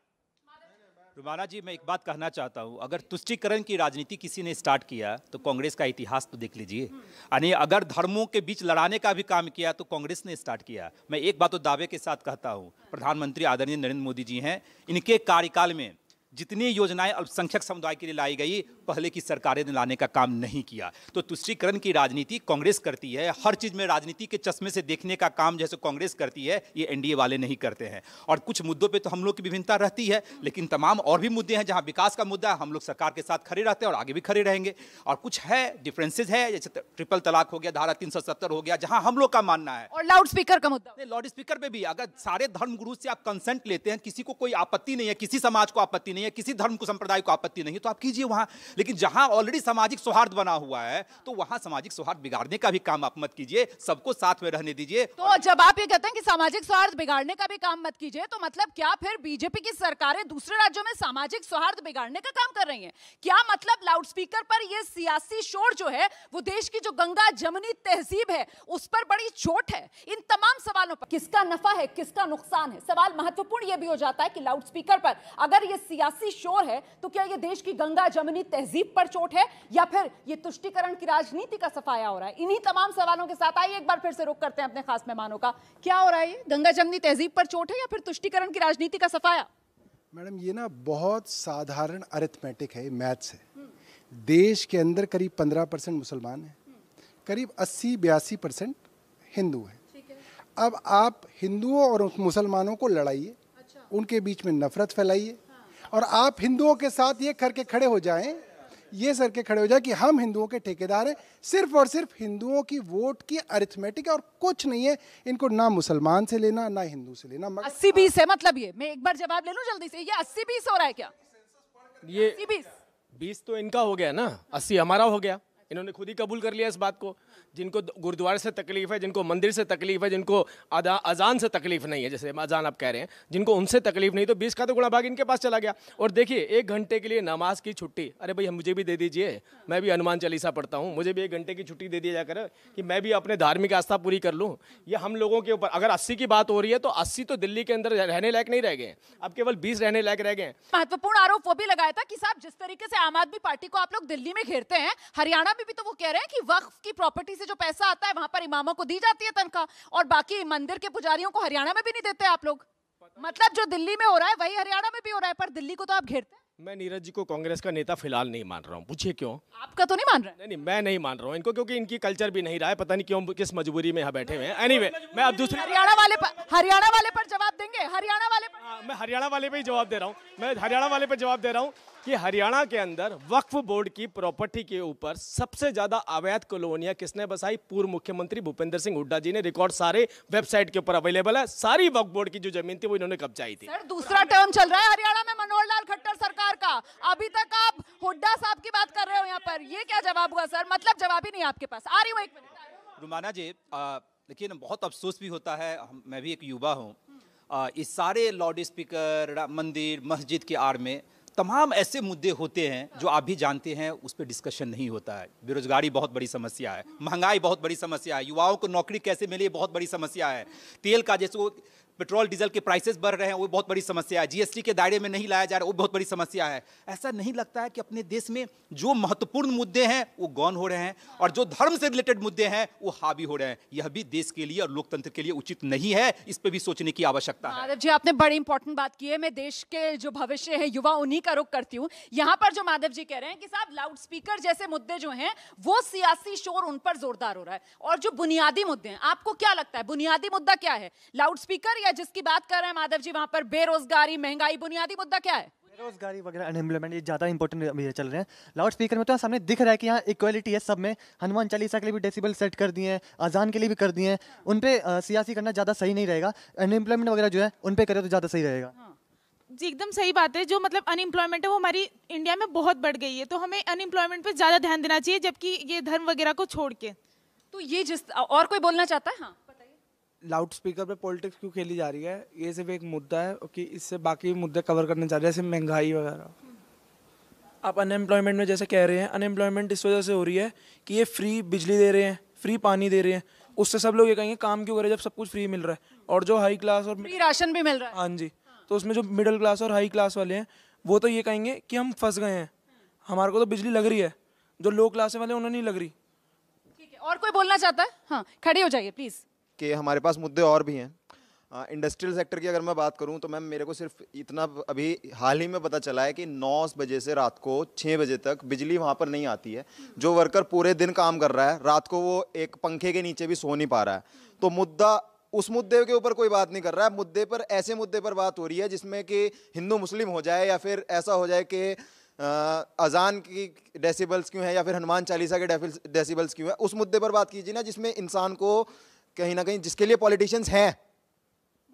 रुमाना जी, मैं एक बात कहना चाहता हूँ, अगर तुष्टीकरण की राजनीति किसी ने स्टार्ट किया तो कांग्रेस का इतिहास तो देख लीजिए। यानी अगर धर्मों के बीच लड़ाने का भी काम किया तो कांग्रेस ने स्टार्ट किया। मैं एक बात तो दावे के साथ कहता हूँ, प्रधानमंत्री आदरणीय नरेंद्र मोदी जी हैं, इनके कार्यकाल में जितनी योजनाएं अल्पसंख्यक समुदाय के लिए लाई गई पहले की सरकारें ने लाने का काम नहीं किया। तो तुष्टीकरण की राजनीति कांग्रेस करती है, हर चीज में राजनीति के चश्मे से देखने का काम जैसे कांग्रेस करती है ये एनडीए वाले नहीं करते हैं। और कुछ मुद्दों पे तो हम लोग की विभिन्नता रहती है, लेकिन तमाम और भी मुद्दे हैं जहां विकास का मुद्दा है हम लोग सरकार के साथ खड़े रहते हैं और आगे भी खड़े रहेंगे। और कुछ है डिफरेंसेज है, जैसे ट्रिपल तलाक हो गया, धारा 370 हो गया, जहां हम लोग का मानना है। और लाउड स्पीकर का मुद्दा, लाउड स्पीकर पे भी अगर सारे धर्म गुरु से आप कंसेंट लेते हैं, किसी को कोई आपत्ति नहीं है, किसी समाज को आपत्ति नहीं है, किसी धर्म को संप्रदाय को आपत्ति नहीं है, तो आप कीजिए वहां। लेकिन जहां ऑलरेडी सामाजिक सौहार्द बना हुआ है तो वहां सामाजिक सौहार्द बिगाड़ने का भी काम आप मत कीजिए, सबको साथ में रहने दीजिए। तो जब आप ये कहते हैं कि सामाजिक सौहार्द बिगाड़ने का भी काम मत कीजिए, तो मतलब क्या फिर बीजेपी की सरकारें दूसरे राज्यों में सामाजिक सौहार्द बिगाड़ने का काम कर रही हैं? क्या मतलब लाउड स्पीकर पर ये सियासी शोर जो है वो देश की जो गंगा जमुनी तहजीब है उस पर बड़ी चोट है? इन तमाम सवालों पर किसका नफा है, किसका नुकसान है? सवाल महत्वपूर्ण यह भी हो जाता है कि लाउड स्पीकर पर अगर ये सियासी शोर है तो क्या ये देश की गंगा जमुनी तहजीब पर चोट है या फिर ये तुष्टीकरण की राजनीति का सफाया हो रहा है? इन्हीं तमाम सवालों के साथ आइए एक बार फिर से रुक करते हैं अपने खास मेहमानों का। क्या हो रहा है, ये गंगा जमुनी तहजीब पर चोट है या फिर तुष्टीकरण की राजनीति का सफाया? मैडम ये ना बहुत साधारण अरिथमेटिक है, मैथ्स है। देश के अंदर करीब 15% मुसलमान हैं, करीब 80-82% हिंदू हैं। अब आप हिंदुओं और मुसलमानों को लड़ाइए, उनके बीच में नफरत फैलाइए और आप हिंदुओं के साथ ये करके खड़े हो जाएं, ये सर के खड़े हो जाए कि हम हिंदुओं के ठेकेदार हैं, सिर्फ और सिर्फ हिंदुओं की वोट की अरिथमेटिक है और कुछ नहीं है। इनको ना मुसलमान से लेना ना हिंदू से लेना। 80-20 है मतलब ये, मैं एक बार जवाब ले लूं जल्दी से, ये 80-20 हो रहा है क्या? ये 80-20 तो इनका हो गया ना, 80 हमारा हो गया। इन्होंने खुद ही कबूल कर लिया इस बात को। जिनको गुरुद्वारे से तकलीफ है, जिनको मंदिर से तकलीफ है, जिनको अजान से तकलीफ नहीं है, जैसे अजान आप कह रहे हैं, जिनको उनसे तकलीफ नहीं, तो 20 का तो गुणा भाग इनके पास चला गया। और देखिए 1 घंटे के लिए नमाज की छुट्टी, अरे भाई मुझे भी दे दीजिए, मैं भी हनुमान चालीसा पढ़ता हूँ, मुझे भी 1 घंटे की छुट्टी दे दिया जाकर कि मैं भी अपने धार्मिक आस्था पूरी कर लूँ। ये हम लोगों के ऊपर अगर 80 की बात हो रही है तो 80 तो दिल्ली के अंदर रहने लायक नहीं रह गए, अब केवल 20 रहने लायक रह गए। महत्वपूर्ण आरोप वो भी लगाया था कि साहब जिस तरीके से आम आदमी पार्टी को आप लोग दिल्ली में घेरते हैं, हरियाणा में भी तो वो कह रहे हैं कि वक्फ की प्रॉपर्टी से जो पैसा आता है वहां पर इमामों को दी जाती है तनख्वाह, और बाकी मंदिर के पुजारियों को हरियाणा में भी नहीं देते आप लोग। मतलब जो दिल्ली में हो रहा है वही हरियाणा में भी हो रहा है, पर दिल्ली को तो आप घेरते हैं। मैं नीरज जी को कांग्रेस का नेता फिलहाल नहीं मान रहा हूँ, पूछिए क्यों? आपका तो नहीं मान रहे? नहीं, मैं नहीं मान रहा हूँ इनको, क्योंकि इनकी कल्चर भी नहीं रहा है, पता नहीं क्यों किस मजबूरी में यहाँ बैठे हुए हैं। एनीवे, मैं अब दूसरे हरियाणा वाले पर जवाब देंगे। हरियाणा वाले पर मैं हरियाणा वाले पे ही जवाब दे रहा हूँ, मैं हरियाणा वाले पे जवाब दे रहा हूँ कि हरियाणा के अंदर वक्फ बोर्ड की प्रॉपर्टी के ऊपर सबसे ज्यादा अवैध कॉलोनियां किसने बसाई? पूर्व मुख्यमंत्री भूपेंद्र सिंह हुड्डा जी ने। रिकॉर्ड सारे वेबसाइट के ऊपर अवेलेबल है, सारी वक्फ बोर्ड की जो जमीन थी वो इन्होंने कब्जाई थी। सर दूसरा टर्म चल रहा है हरियाणा में मनोहर लाल खट्टर सरकार का, अभी तक आप हुड्डा साहब की बात कर रहे हो यहाँ पर, ये क्या जवाब हुआ सर? मतलब जवाब ही नहीं आपके पास। आ रही हूँ 1 मिनट। रुमाना जी, लेकिन बहुत अफसोस भी होता है, मैं भी एक युवा हूँ, इस सारे लाउड स्पीकर, मंदिर, मस्जिद के आड़ में तमाम ऐसे मुद्दे होते हैं जो आप भी जानते हैं, उस पर डिस्कशन नहीं होता है। बेरोजगारी बहुत बड़ी समस्या है, महंगाई बहुत बड़ी समस्या है, युवाओं को नौकरी कैसे मिले बहुत बड़ी समस्या है, तेल का जैसे वो पेट्रोल डीजल के प्राइसेस बढ़ रहे हैं वो बहुत बड़ी समस्या है, जीएसटी के दायरे में नहीं लाया जा रहा वो बहुत बड़ी समस्या है। ऐसा नहीं लगता है कि अपने देश में जो महत्वपूर्ण मुद्दे हैं वो गौन हो रहे हैं और जो धर्म से रिलेटेड मुद्दे हैं वो हावी हो रहे हैं? यह भी देश के लिए और लोकतंत्र के लिए उचित नहीं है, इस पर भी सोचने की आवश्यकता है। माधव जी आपने बड़ी इंपॉर्टेंट बात की है, मैं देश के जो भविष्य है युवा उन्हीं का रुख करती हूँ। यहाँ पर जो माधव जी कह रहे हैं कि साहब लाउड स्पीकर जैसे मुद्दे जो हैं वो सियासी शोर उन पर जोरदार हो रहा है, और जो बुनियादी मुद्दे हैं आपको क्या लगता है बुनियादी मुद्दा क्या है? लाउड स्पीकर या जिसकी बात कर रहे हैं माधव जी वहां पर बेरोजगारी, महंगाई, बुनियादी मुद्दा क्या है? बेरोजगारी वगैरह, अनएम्प्लॉयमेंट, ये ज़्यादा इंपॉर्टेंट चल रहे हैं। लाउड स्पीकर में तो सामने दिख रहा है कि यहाँ इक्वालिटी है सब में। हनुमान चालीसा के लिए भी डेसिबल सेट कर दिए हैं, अजान के लिए भी कर दिए हैं। उन पे सियासी करना ज़्यादा सही नहीं रहेगा। अनएम्प्लॉयमेंट वगैरह जो है उन पे करे तो ज़्यादा सही रहेगा। जी एकदम सही बात है। जो मतलब अनएम्प्लॉयमेंट है वो हमारी इंडिया में बहुत बढ़ गई है, तो हमें अनएम्प्लॉयमेंट पे ज़्यादा ध्यान देना चाहिए, जबकि ये धर्म वगैरह को छोड़ के। तो ये जिस और कोई बोलना चाहता है? हाँ लाउड स्पीकर पे पॉलिटिक्स क्यों खेली जा रही है? ये सिर्फ एक मुद्दा है कि इससे बाकी मुद्दे कवर करने जा रहे हैं, जैसे महंगाई वगैरह। आप अनएम्प्लॉयमेंट में जैसे कह रहे हैं, अनएम्प्लॉयमेंट इस वजह से हो रही है कि ये फ्री बिजली दे रहे हैं, फ्री पानी दे रहे हैं, उससे सब लोग ये कहेंगे काम क्यों करें जब सब कुछ फ्री मिल रहा है। और जो हाई क्लास और फ्री राशन भी मिल रहा है, हाँ जी, तो उसमें जो मिडिल क्लास और हाई क्लास वाले हैं वो तो ये कहेंगे कि हम फंस गए हैं, हमारे को तो बिजली लग रही है, जो लो क्लास वाले उन्हें नहीं लग रही। ठीक है, और कोई बोलना चाहता है? हाँ खड़े हो जाइए प्लीज। कि हमारे पास मुद्दे और भी हैं। इंडस्ट्रियल सेक्टर की अगर मैं बात करूं तो मैम मेरे को सिर्फ इतना अभी हाल ही में पता चला है कि 9 बजे से रात को 6 बजे तक बिजली वहां पर नहीं आती है। जो वर्कर पूरे दिन काम कर रहा है, रात को वो एक पंखे के नीचे भी सो नहीं पा रहा है। तो उस मुद्दे के ऊपर कोई बात नहीं कर रहा है। मुद्दे पर, ऐसे मुद्दे पर बात हो रही है जिसमें कि हिंदू मुस्लिम हो जाए, या फिर ऐसा हो जाए कि अजान की डेसिबल्स क्यों है या फिर हनुमान चालीसा के डेसिबल्स क्यों है। उस मुद्दे पर बात कीजिए ना, जिसमें इंसान को कहीं ना कहीं, जिसके लिए पॉलिटिशियंस हैं।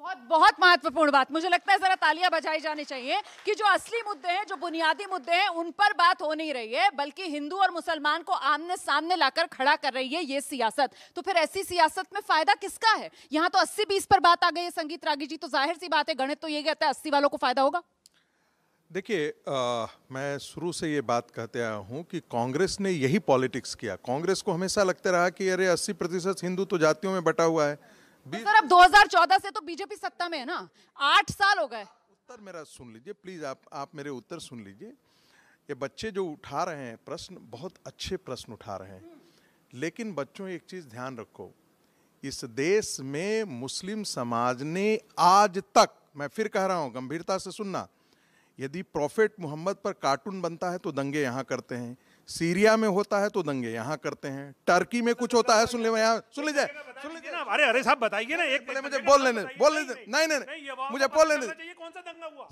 बहुत बहुत महत्वपूर्ण बात, मुझे लगता है जरा तालियां बजाई जानी चाहिए कि जो असली मुद्दे हैं, जो बुनियादी मुद्दे हैं, उन पर बात हो नहीं रही है, बल्कि हिंदू और मुसलमान को आमने सामने लाकर खड़ा कर रही है ये सियासत। तो फिर ऐसी सियासत में फायदा किसका है? यहाँ तो 80-20 पर बात आ गई है संगीत रागी जी, तो जाहिर सी बात है गणित तो ये कहता है 80 वालों को फायदा होगा। देखिए, मैं शुरू से ये बात कहते आया हूँ कि कांग्रेस ने यही पॉलिटिक्स किया। कांग्रेस को हमेशा लगता रहा कि अरे 80% हिंदू तो जातियों में बटा हुआ है। सर अब 2014 से तो बीजेपी सत्ता में है ना, 8 साल हो गए। उत्तर मेरा सुन लीजिए प्लीज, आप मेरे उत्तर सुन लीजिए। ये बच्चे जो उठा रहे हैं प्रश्न, बहुत अच्छे प्रश्न उठा रहे हैं, लेकिन बच्चों एक चीज ध्यान रखो, इस देश में मुस्लिम समाज ने आज तक, मैं फिर कह रहा हूं गंभीरता से सुनना, यदि प्रॉफेट मोहम्मद पर कार्टून बनता है तो दंगे यहाँ करते हैं, सीरिया में होता है तो दंगे यहाँ करते हैं, टर्की में कुछ होता है, सुन लीजिए ना। अरे साहब बताइए ना, एक मुझे बोल लेने नहीं, मुझे बोल लेने। कौन सा दंगा हुआ?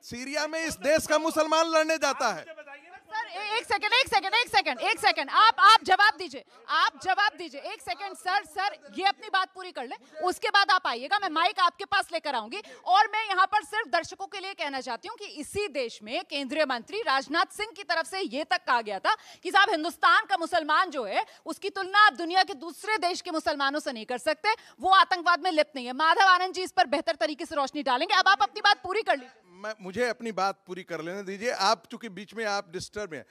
सीरिया में इस देश का मुसलमान लड़ने जाता है। सर एक सेकंड, आप जवाब दीजिए, एक सेकंड सर, ये अपनी बात पूरी कर ले, उसके बाद आप आइएगा, मैं माइक आपके पास लेकर आऊंगी। और मैं यहाँ पर सिर्फ दर्शकों के लिए कहना चाहती हूँ कि इसी देश में केंद्रीय मंत्री राजनाथ सिंह की तरफ से ये तक कहा गया था कि साहब हिंदुस्तान का मुसलमान जो है उसकी तुलना आप दुनिया के दूसरे देश के मुसलमानों से नहीं कर सकते, वो आतंकवाद में लिप्त नहीं है। माधव आनंद जी इस पर बेहतर तरीके से रोशनी डालेंगे। अब आप अपनी बात पूरी कर लीजिए। मुझे अपनी बात पूरी कर लेने दीजिए, आप चूंकि बीच में आप डिस्टर्ब हैं।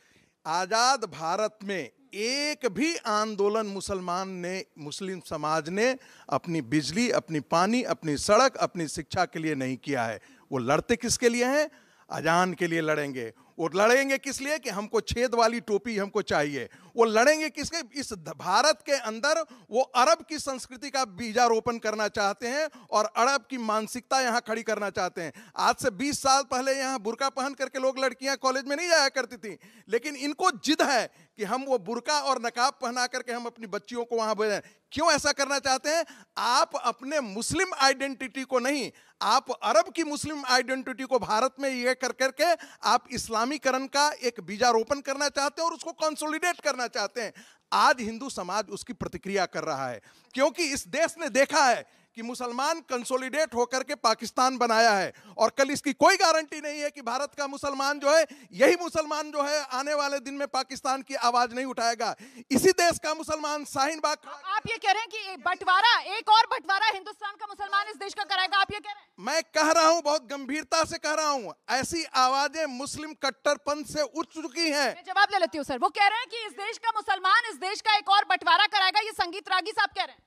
आजाद भारत में एक भी आंदोलन मुस्लिम समाज ने अपनी बिजली, अपनी पानी, अपनी सड़क, अपनी शिक्षा के लिए नहीं किया है। वो लड़ते किसके लिए हैं? अजान के लिए लड़ेंगे। वो लड़ेंगे किस लिए? कि हमको छेद वाली टोपी हमको चाहिए। वो लड़ेंगे किसके? इस भारत के अंदर वो अरब की संस्कृति का बीजारोपण करना चाहते हैं और अरब की मानसिकता यहाँ खड़ी करना चाहते हैं। आज से 20 साल पहले यहाँ बुर्का पहन करके लोग, लड़कियां कॉलेज में नहीं जाया करती थी, लेकिन इनको जिद है कि हम वो बुर्का और नकाब पहना करके हम अपनी बच्चियों को वहां भेजें। क्यों ऐसा करना चाहते हैं? आप अपने मुस्लिम आइडेंटिटी को नहीं, आप अरब की मुस्लिम आइडेंटिटी को भारत में ये कर करके आप इस्लामीकरण का एक बीजारोपण करना चाहते हैं और उसको कंसोलिडेट करना चाहते हैं। आज हिंदू समाज उसकी प्रतिक्रिया कर रहा है, क्योंकि इस देश ने देखा है कि मुसलमान कंसोलिडेट होकर के पाकिस्तान बनाया है, और कल इसकी कोई गारंटी नहीं है कि भारत का मुसलमान जो है, यही मुसलमान जो है आने वाले दिन में पाकिस्तान की आवाज नहीं उठाएगा। इसी देश का मुसलमान शाहीन बाग। आप ये कह रहे हैं कि बंटवारा, एक और बंटवारा हिंदुस्तान का मुसलमान इस देश का कराएगा, आप ये कह रहे हैं? मैं कह रहा हूं, बहुत गंभीरता से कह रहा हूं, ऐसी आवाजें मुस्लिम कट्टरपंथ से उठ चुकी हैं। मैं जवाब ले लेती हूं सर। वो कह रहे हैं कि इस देश का मुसलमान इस देश का एक और बंटवारा कराएगा, ये संगीत रागी साहब कह रहे हैं।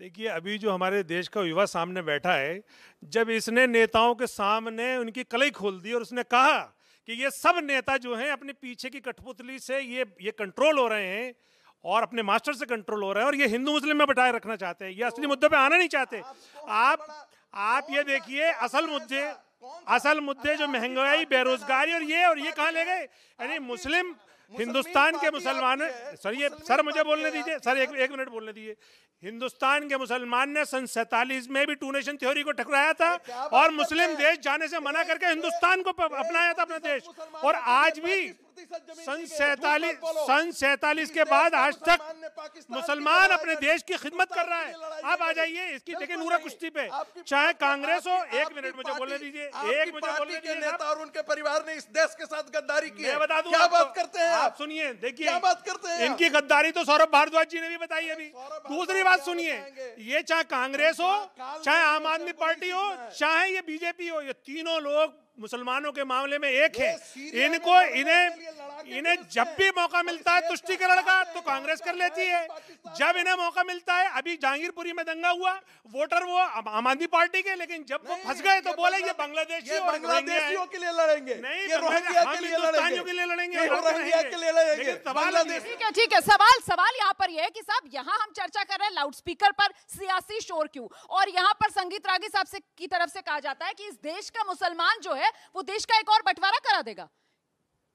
देखिए, अभी जो हमारे देश का युवा सामने बैठा है, जब इसने नेताओं के सामने उनकी कलई खोल दी और उसने कहा कि ये सब नेता जो हैं अपने पीछे की कठपुतली से ये कंट्रोल हो रहे हैं और अपने मास्टर से कंट्रोल हो रहे हैं और ये हिंदू मुस्लिम में बटाए रखना चाहते हैं, ये असली मुद्दे पे आना नहीं चाहते। आप ये देखिए, असल मुद्दे जो महंगाई, बेरोजगारी और ये कहाँ ले गए? यानी मुस्लिम हिंदुस्तान के मुसलमान, सर मुझे बोलने दीजिए सर, एक मिनट बोलने दीजिए। हिंदुस्तान के मुसलमान ने सन 47 में भी टू नेशन थ्योरी को ठुकराया था और मुस्लिम देश जाने से मना करके हिंदुस्तान को अपनाया था अपना देश, और आज भी सन 47 के बाद आज तक मुसलमान अपने देश की खिदमत कर रहा है। आप आ जाइए इसकी देखिए नूरा कुश्ती पे, चाहे कांग्रेस हो। एक मिनट मुझे बोलने दीजिए, नेता और उनके परिवार ने इस देश के साथ गद्दारी की है। मैं बता दूं, क्या बात करते हैं आप? सुनिए, देखिए क्या बात करते हैं? इनकी गद्दारी तो सौरभ भारद्वाज जी ने भी बताई अभी। दूसरी बात सुनिए, ये चाहे कांग्रेस हो, चाहे आम आदमी पार्टी हो, चाहे ये बीजेपी हो, ये तीनों लोग मुसलमानों के मामले में एक है। इन्हें जब भी मौका मिलता है तुष्टीकरण का तो कांग्रेस कर लेती है, जब इन्हें मौका मिलता है, अभी जहांगीरपुरी में दंगा हुआ, वोटर वो आम आदमी पार्टी के, लेकिन जब वो फंस गए तो बोले ये बांग्लादेशियों के लिए लड़ेंगे, नहीं, ये रोहिंग्या के लिए लड़ेंगे, के लिए लड़ेंगे, ये रोहिंग्या के लिए लड़ेंगे, बांग्लादेश। ठीक है, सवाल यहाँ पर यह है कि साहब यहाँ हम चर्चा कर रहे हैं लाउड स्पीकर पर सियासी शोर क्यों, और यहाँ पर संगीत रागी साहब से की तरफ से कहा जाता है कि इस देश का मुसलमान जो है वो देश का एक और बंटवारा करा देगा।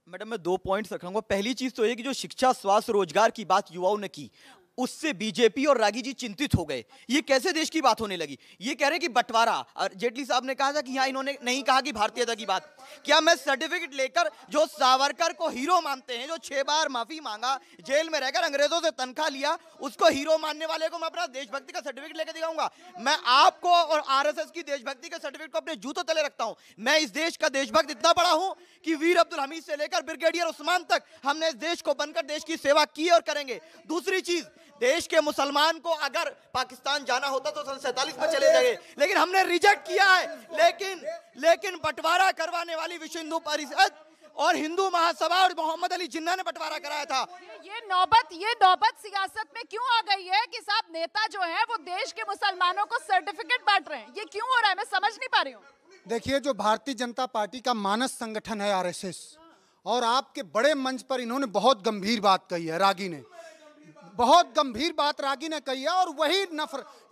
मैडम मैं 2 पॉइंट्स रखूंगा। पहली चीज तो ये कि जो शिक्षा, स्वास्थ्य, रोजगार की बात युवाओं ने की, उससे बीजेपी और रागी जी चिंतित हो गए। ये कैसे देश की बात होने लगी? ये कह रहे कि बंटवारा, और जेटली साहब ने कहा था कि यहाँ इन्होंने नहीं कहा कि भारतीयता की बात। क्या मैं सर्टिफिकेट लेकर जो सावरकर को हीरो मानते हैं, जो 6 बार माफी मांगा, जेल में रहकर अंग्रेजों से तनख्वाह लिया, उसको हीरो मानने वाले को मैं अपना देशभक्ति का सर्टिफिकेट लेकर दिखाऊंगा? मैं आपको और आरएसएस की देशभक्ति के सर्टिफिकेट को अपने जूतों तले रखता हूं। मैं इस देश का देशभक्त इतना बड़ा हूं कि वीर अब्दुल हमीद से लेकर ब्रिगेडियर उस्मान तक हमने इस देश को बनकर देश की सेवा की और करेंगे। दूसरी चीज, देश के मुसलमान को अगर पाकिस्तान जाना होता तो सन 47 में चले जाएंगे, लेकिन हमने रिजेक्ट किया है। लेकिन बंटवारा करवाने वाली विश्व हिंदू परिषद और हिंदू महासभा और मोहम्मद अली जिन्ना ने बंटवारा कराया था। ये नौबत सियासत में क्यों आ गई है कि साहब नेता जो है वो देश के मुसलमानों को सर्टिफिकेट बांट रहे हैं? ये क्यों हो रहा है, मैं समझ नहीं पा रही हूँ। देखिए, जो भारतीय जनता पार्टी का मानस संगठन है आरएसएस, और आपके बड़े मंच पर इन्होंने बहुत गंभीर बात कही है, रागी ने बहुत गंभीर बात रागी ने कही है, और वही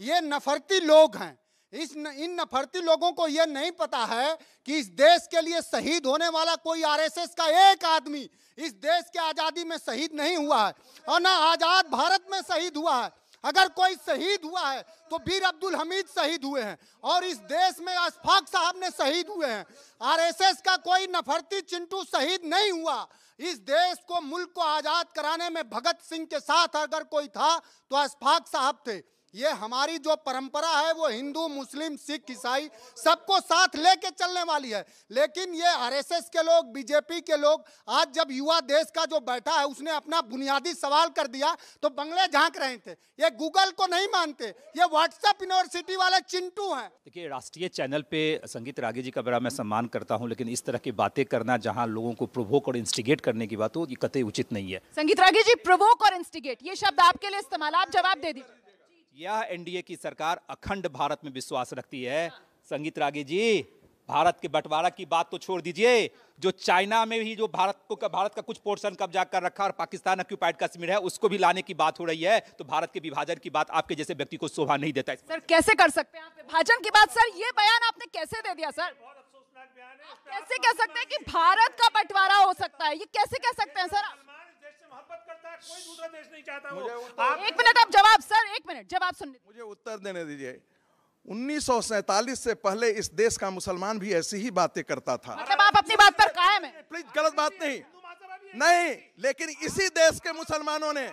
ये नफरती लोग हैं। इन नफरती लोगों को यह नहीं पता है कि इस देश के लिए शहीद होने वाला कोई आरएसएस का एक आदमी इस देश के आजादी में शहीद नहीं हुआ है, और ना आजाद भारत में शहीद हुआ है। अगर कोई शहीद हुआ है तो वीर अब्दुल हमीद शहीद हुए हैं, और इस देश में अशफाक साहब ने शहीद हुए हैं। आरएसएस का कोई नफरती चिंटू शहीद नहीं हुआ। इस देश को, मुल्क को आजाद कराने में भगत सिंह के साथ अगर कोई था तो अशफाक साहब थे। ये हमारी जो परंपरा है वो हिंदू, मुस्लिम, सिख, ईसाई सबको साथ लेके चलने वाली है। लेकिन ये आरएसएस के लोग, बीजेपी के लोग, आज जब युवा देश का जो बैठा है उसने अपना बुनियादी सवाल कर दिया तो बंगले झांक रहे थे। ये गूगल को नहीं मानते, ये व्हाट्सएप यूनिवर्सिटी वाले चिंटू हैं। देखिए, राष्ट्रीय चैनल पे संगीत रागी जी का बड़ा मैं सम्मान करता हूं, लेकिन इस तरह की बातें करना जहां लोगों को प्रोवोक और इंस्टिगेट करने की बात हो, ये कतई उचित नहीं है। संगीत रागी जी, प्रोवोक और इंस्टिगेट ये शब्द आपके लिए इस्तेमाल, आप जवाब दे दीजिए। यह एनडीए की सरकार अखंड भारत में विश्वास रखती है। संगीत रागी जी, भारत के बंटवारा की बात तो छोड़ दीजिए, जो चाइना में भी जो भारत का कुछ पोर्शन कब्जा कर रखा और पाकिस्तान ऑक्यूपाइड कश्मीर है, उसको भी लाने की बात हो रही है। तो भारत के विभाजन की बात आपके जैसे व्यक्ति को शोभा नहीं देता है। सर, कैसे कर सकते हैं आप विभाजन की बात? सर, ये बयान आपने कैसे दे दिया? सर, कैसे कह सकते हैं कि भारत का बंटवारा हो सकता है? ये कैसे कह सकते हैं सर? कोई दूसरा देश नहीं चाहता वो। एक मिनट, आप जवाब, सर एक मिनट जवाब सुन, मुझे उत्तर देने दीजिए। 1947 से पहले इस देश का मुसलमान भी ऐसी ही बातें करता था। मतलब आप अपनी बात पर कायम हैं? प्लीज, गलत बात नहीं, लेकिन इसी देश के मुसलमानों ने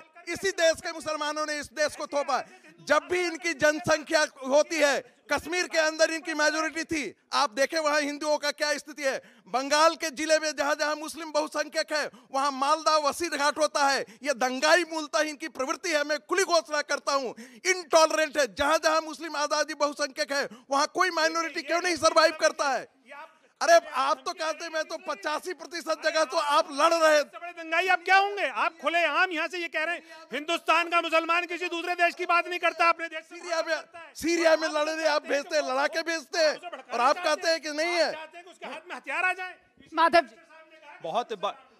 इस देश को थोपा। जब भी इनकी जनसंख्या होती है, कश्मीर के अंदर इनकी मेजोरिटी थी। आप देखें वहां हिंदुओं का क्या स्थिति है। बंगाल के जिले में जहां जहां मुस्लिम बहुसंख्यक है, वहां मालदा वसीर घाट होता है। ये दंगाई मूलतः इनकी प्रवृत्ति है। मैं खुली घोषणा करता हूं, इनटॉलरेंट है। जहां जहां मुस्लिम आजादी बहुसंख्यक है, वहां कोई माइनॉरिटी क्यों नहीं सर्वाइव करता है? अरे आप तो कहते मैं तो 85% जगह तो आप लड़ रहे। बड़े दंगाई आप क्या होंगे? आप खुले आम यहाँ से ये कह रहे हैं हिंदुस्तान का मुसलमान किसी दूसरे देश की बात नहीं करता। अपने देश सीरिया में लड़ रहे, आप भेजते, लड़ा के भेजते हैं, और आप कहते हैं कि नहीं है। उसके हाथ में हथियार आ जाए। माधव जी,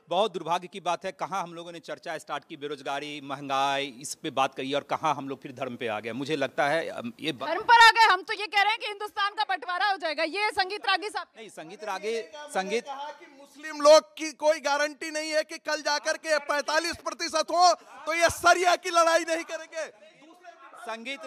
बहुत दुर्भाग्य की बात है, कहाँ हम लोगों ने चर्चा स्टार्ट की बेरोजगारी, महंगाई, इस पे बात करी, और कहाँ हम लोग फिर धर्म पे आ गए। मुझे लगता है ये धर्म पर आ गए। हम तो ये कह रहे हैं कि हिंदुस्तान का बंटवारा हो जाएगा। ये संगीत रागी साहब नहीं, संगीत मुस्लिम लोग की कोई गारंटी नहीं है कि कल जाकर के 45% हो तो ये सरिया की लड़ाई नहीं करेंगे। संगीत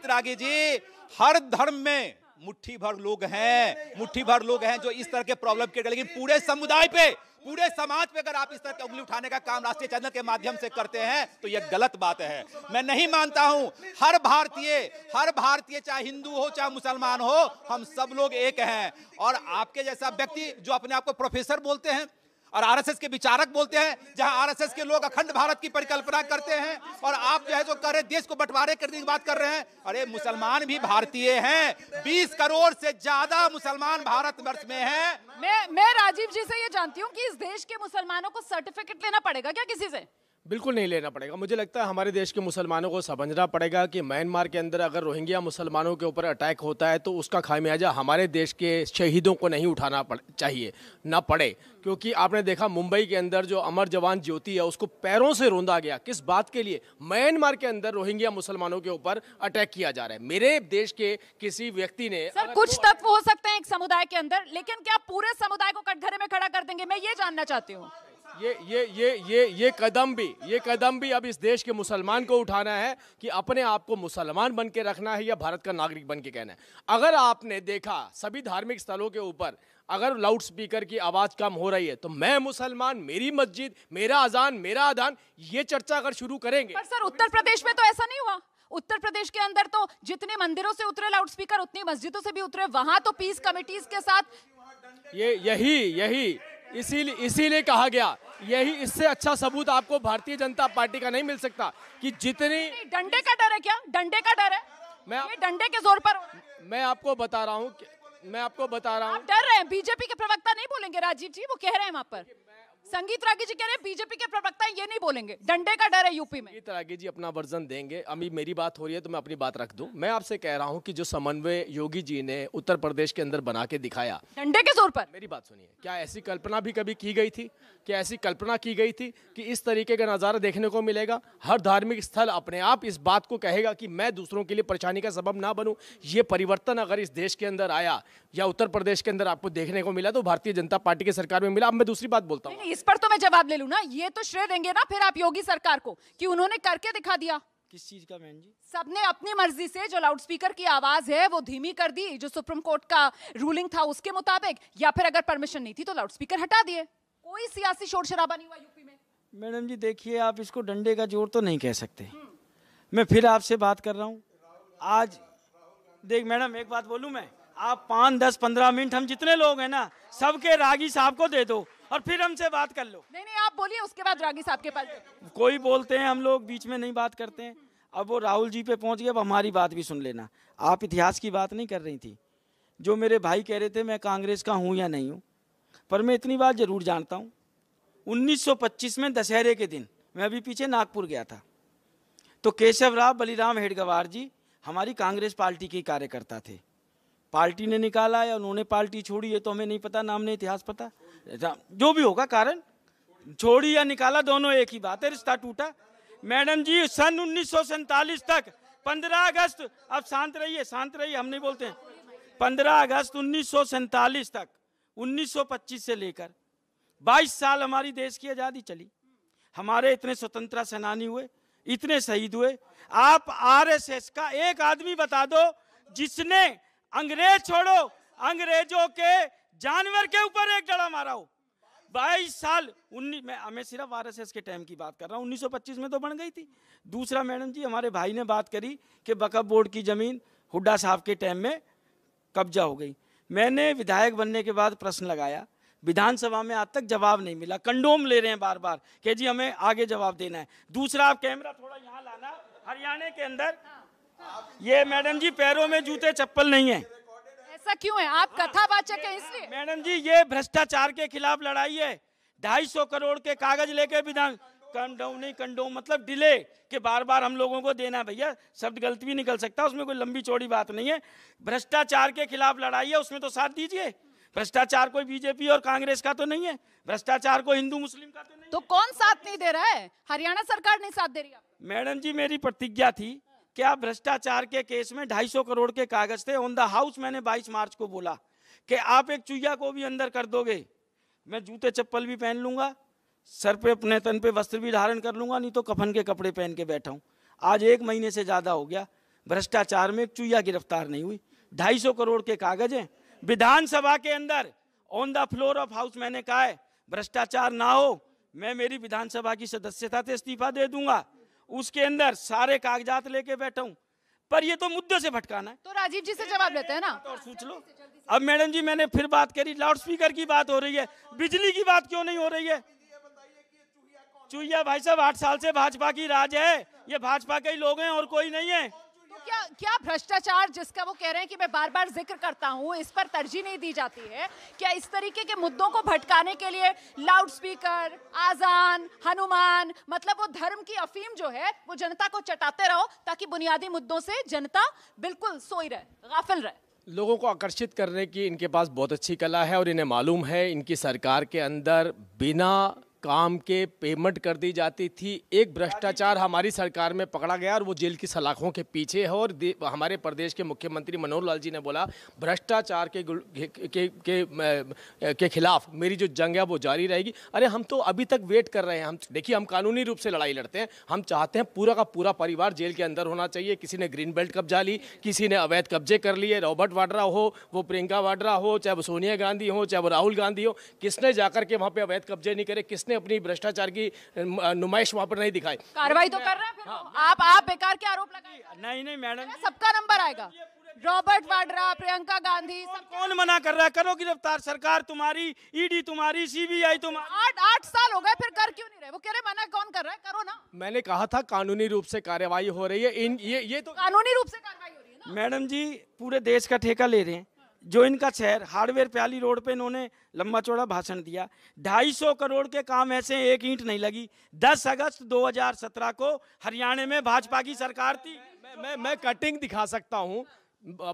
रागी जी, हर धर्म में मुट्ठी भर लोग हैं जो इस तरह के प्रॉब्लम के, लेकिन पूरे समुदाय पे, पूरे समाज पे अगर आप इस तरह की उंगली उठाने का काम राष्ट्रीय चैनल के माध्यम से करते हैं तो यह गलत बात है। मैं नहीं मानता हूं। हर भारतीय चाहे हिंदू हो चाहे मुसलमान हो, हम सब लोग एक हैं। और आपके जैसा व्यक्ति जो अपने आप को प्रोफेसर बोलते हैं, और आरएसएस के विचारक बोलते हैं, जहां आरएसएस के लोग अखंड भारत की परिकल्पना करते हैं, और आप जो है जो कर रहे देश को बंटवारे करने की बात कर रहे हैं। अरे मुसलमान भी भारतीय हैं, 20 करोड़ से ज्यादा मुसलमान भारतवर्ष में हैं। मैं राजीव जी से ये जानती हूँ कि इस देश के मुसलमानों को सर्टिफिकेट लेना पड़ेगा क्या किसी से? बिल्कुल नहीं लेना पड़ेगा। मुझे लगता है हमारे देश के मुसलमानों को समझना पड़ेगा कि म्यांमार के अंदर अगर रोहिंग्या मुसलमानों के ऊपर अटैक होता है तो उसका खामियाजा हमारे देश के शहीदों को नहीं उठाना चाहिए, ना पड़े। क्योंकि आपने देखा मुंबई के अंदर जो अमर जवान ज्योति है उसको पैरों से रौंदा गया। किस बात के लिए? म्यांमार के अंदर रोहिंग्या मुसलमानों के ऊपर अटैक किया जा रहा है। मेरे देश के किसी व्यक्ति ने सर, कुछ तत्व हो सकते हैं एक समुदाय के अंदर, लेकिन क्या पूरे समुदाय को कटघरे में खड़ा कर देंगे? मैं ये जानना चाहती हूँ। ये कदम भी अब इस देश के मुसलमान को उठाना है कि अपने आप को मुसलमान बन के रखना है या भारत का नागरिक बन के कहना है। अगर आपने देखा सभी धार्मिक स्थलों के ऊपर अगर लाउड स्पीकर की आवाज कम हो रही है तो मैं मुसलमान, मेरी मस्जिद, मेरा अजान, मेरा अदान, ये चर्चा अगर शुरू करेंगे। पर सर, उत्तर प्रदेश में तो ऐसा नहीं हुआ। उत्तर प्रदेश के अंदर तो जितने मंदिरों से उतरे लाउड स्पीकर उतनी मस्जिदों से भी उतरे। वहां तो पीस कमिटीज के साथ यही इसीलिए कहा गया, यही इससे अच्छा सबूत आपको भारतीय जनता पार्टी का नहीं मिल सकता कि जितनी डंडे का डर है। क्या डंडे का डर है? ये डंडे के जोर पर मैं आपको बता रहा हूँ आप डर रहे हैं। बीजेपी के प्रवक्ता नहीं बोलेंगे राजीव जी, वो कह रहे हैं वहां पर। संगीत रागी जी कह रहे हैं बीजेपी के प्रवक्ता ये नहीं बोलेंगे, डंडे का डर है यूपी में। संगीत रागी जी अपना वर्जन देंगे। अभी मेरी बात हो रही है तो मैं अपनी बात रख दूं। मैं आपसे कह रहा हूं कि जो समन्वय योगी जी ने उत्तर प्रदेश के अंदर बना के दिखाया डंडे के जोर पर। मेरी बात सुनिए, क्या ऐसी कल्पना भी कभी की गई थी? क्या ऐसी कल्पना की गई थी कि इस तरीके का नज़ारा देखने को मिलेगा? हर धार्मिक स्थल अपने आप इस बात को कहेगा कि मैं दूसरों के लिए परेशानी का सबब ना बनूं। ये परिवर्तन अगर इस देश के अंदर आया या उत्तर प्रदेश के अंदर आपको देखने को मिला तो भारतीय जनता पार्टी की सरकार में मिला। अब मैं दूसरी बात बोलता हूँ, इस पर तो मैं जवाब ले लूं ना। ये तो श्रेय देंगे ना फिर आप योगी सरकार को कि उन्होंने करके दिखा दिया। किस चीज का बहन जी? सबने अपनी मर्जी से जो लाउड स्पीकर की आवाज है वो धीमी कर दी, जो सुप्रीम कोर्ट का रूलिंग था उसके मुताबिक, या फिर अगर परमिशन नहीं थी तो लाउड स्पीकर हटा दिए। कोई सियासी शोर शराबा नहीं हुआ यूपी में। मैडम जी देखिए, आप इसको डंडे का जोर तो नहीं कह सकते। मैं फिर आपसे बात कर रहा हूँ आज। देख मैडम, एक बात बोलूँ मैं, आप 5, 10, 15 मिनट हम जितने लोग हैं ना सबके रागी साहब को दे दो और फिर हमसे बात कर लो। नहीं आप बोलिए, उसके बाद रागी साहब के पास। कोई बोलते हैं हम लोग बीच में नहीं बात करते हैं। अब वो राहुल जी पे पहुंच गए, अब हमारी बात भी सुन लेना। आप इतिहास की बात नहीं कर रही थी। जो मेरे भाई कह रहे थे मैं कांग्रेस का हूं या नहीं हूं, पर मैं इतनी बात जरूर जानता हूं। 1925 में दशहरे के दिन मैं अभी पीछे नागपुर गया था, तो केशवराव बलिराम हेडगेवार जी हमारी कांग्रेस पार्टी के कार्यकर्ता थे। पार्टी ने निकाला या उन्होंने पार्टी छोड़ी है तो हमें नहीं पता, नाम ने इतिहास पता, जो भी होगा कारण, छोड़ी या निकाला दोनों एक ही बात है, रिश्ता टूटा। मैडम जी सन 1947 तक 15 अगस्त, अब शांत रहिए हम नहीं बोलते हैं, 15 अगस्त 1947 तक 1925 से लेकर 22 साल हमारी देश की आज़ादी चली। हमारे इतने स्वतंत्रता सेनानी हुए, इतने शहीद हुए। आप आरएसएस का एक आदमी बता दो जिसने अंग्रेज छोड़ो, अंग्रेजों के जानवर के ऊपर एक डड़ा मारा हो। 22 साल मैं सिर्फ आरएसएस के टाइम की बात कर रहा हूँ। 1925 में तो बन गई थी। दूसरा मैडम जी, हमारे भाई ने बात करी कि वक्फ बोर्ड की जमीन हुड्डा साहब के टाइम में कब्जा हो गई। मैंने विधायक बनने के बाद प्रश्न लगाया, विधानसभा में आज तक जवाब नहीं मिला। कंडोम ले रहे हैं बार बार कि जी हमें आगे जवाब देना है। दूसरा, आप कैमरा थोड़ा यहाँ लाना, हरियाणा के अंदर ये मैडम जी पैरों में जूते चप्पल नहीं है। ऐसा क्यों है? आप कथावाचक हैं इसलिए। मैडम जी ये भ्रष्टाचार के खिलाफ लड़ाई है। 250 करोड़ के कागज लेके विधान कंडोम मतलब डिले के बार बार हम लोगों को देना। भैया शब्द गलत भी निकल सकता है, उसमें कोई लंबी चौड़ी बात नहीं है। भ्रष्टाचार के खिलाफ लड़ाई है, उसमें तो साथ दीजिए। भ्रष्टाचार कोई बीजेपी और कांग्रेस का तो नहीं है, भ्रष्टाचार को हिंदू मुस्लिम का तो नहीं। तो कौन साथ नहीं दे रहा है? हरियाणा सरकार नहीं साथ दे रही है। मैडम जी मेरी प्रतिज्ञा थी कि आप भ्रष्टाचार के केस में 250 करोड़ के कागज थे ऑन द हाउस। मैंने 22 मार्च को बोला कि आप एक चुईया को भी अंदर कर दोगे, मैं जूते चप्पल भी पहन लूंगा, सर पे अपने तन पे वस्त्र भी धारण कर लूंगा, नहीं तो कफन के कपड़े पहन के बैठा हूं। आज 1 महीने से ज्यादा हो गया, भ्रष्टाचार में एक चुईया गिरफ्तार नहीं हुई। 250 करोड़ के कागज हैं। विधानसभा के अंदर on the floor of house मैंने कहा है भ्रष्टाचार ना हो, मैं मेरी विधानसभा की सदस्यता से इस्तीफा दे दूंगा। उसके अंदर सारे कागजात लेके बैठा हूं। पर ये तो मुद्दे से भटकाना है। तो राजीव जी से जवाब लेते हैं ना। और सोच लो। अब मैडम जी मैंने फिर बात करी, लाउड स्पीकर की बात हो रही है, बिजली की बात क्यों नहीं हो रही है? चूहिया भाई साहब 8 साल से भाजपा की राज है, ये भाजपा के ही लोग हैं और कोई नहीं है। तो क्या भ्रष्टाचार जिसका वो कह रहे हैं कि मैं बार बार जिक्र करता हूँ, इस पर तरजीह नहीं दी जाती है? क्या इस तरीके के मुद्दों को भटकाने के लिए लाउड स्पीकर, आजान, हनुमान, मतलब वो धर्म की अफीम जो है वो जनता को चटाते रहो ताकि बुनियादी मुद्दों से जनता बिल्कुल सोई रहे, गाफिल रहे? लोगों को आकर्षित करने की इनके पास बहुत अच्छी कला है और इन्हें मालूम है इनकी सरकार के अंदर बिना काम के पेमेंट कर दी जाती थी। एक भ्रष्टाचार हमारी सरकार में पकड़ा गया और वो जेल की सलाखों के पीछे है। और हमारे प्रदेश के मुख्यमंत्री मनोहर लाल जी ने बोला भ्रष्टाचार के खिलाफ मेरी जो जंग है वो जारी रहेगी। अरे हम तो अभी तक वेट कर रहे हैं। हम देखिए, हम कानूनी रूप से लड़ाई लड़ते हैं। हम चाहते हैं पूरा का पूरा परिवार जेल के अंदर होना चाहिए। किसी ने ग्रीन बेल्ट कब्जा ली, किसी ने अवैध कब्जे कर लिए, रॉबर्ट वाड्रा हो, वो प्रियंका वाड्रा हो, चाहे वो सोनिया गांधी हो, चाहे वो राहुल गांधी हो, किसने जाकर के वहाँ पे अवैध कब्जे नहीं करे, किसने अपनी भ्रष्टाचार की नुमाइश वहां पर नहीं दिखाई? कार्रवाई तो कर रहे हैं फिर। आप बेकार के आरोप लगाए। नहीं मैडम, सबका नंबर आएगा। रॉबर्ट वाड्रा, प्रियंका गांधी, कौन मना कर रहा है? करो गिरफ्तार, सरकार तुम्हारी, ईडी तुम्हारी, सीबीआई तुम्हारी। 8 साल हो गए, फिर कर क्यों नहीं रहे? वो कह रहे मना कौन कर रहा है? करो ना। मैंने कहा था कानूनी रूप से कार्रवाई हो रही है। ये तो कानूनी रूप से कार्रवाई हो रही है ना। मैडम जी पूरे देश का ठेका ले रहे हैं। जो इनका शहर हार्डवेयर प्याली रोड पे इन्होंने लंबा चौड़ा भाषण दिया, 250 करोड़ के काम ऐसे एक ईंट नहीं लगी। 10 अगस्त 2017 को हरियाणा में भाजपा की सरकार थी। मैं कटिंग दिखा सकता हूँ,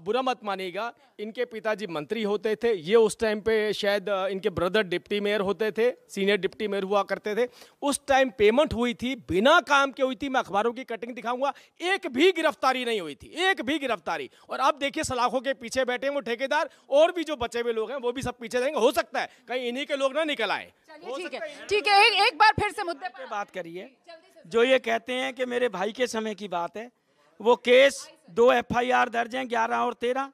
बुरा मत मानिएगा। इनके पिताजी मंत्री होते थे, ये उस टाइम पे शायद इनके ब्रदर डिप्टी मेयर होते थे, सीनियर डिप्टी मेयर हुआ करते थे। उस टाइम पेमेंट हुई थी, बिना काम के हुई थी। मैं अखबारों की कटिंग दिखाऊंगा, एक भी गिरफ्तारी नहीं हुई थी, एक भी गिरफ्तारी। और अब देखिए सलाखों के पीछे बैठे हैं वो ठेकेदार, और भी जो बचे हुए लोग हैं वो भी सब पीछे रहेंगे। हो सकता है कहीं इन्हीं के लोग ना निकल आए। ठीक है, एक बार फिर से मुद्दे पे बात करिए। जो ये कहते हैं कि मेरे भाई के समय की बात है, वो केस 2 FIR दर्ज हैं, 11 और 13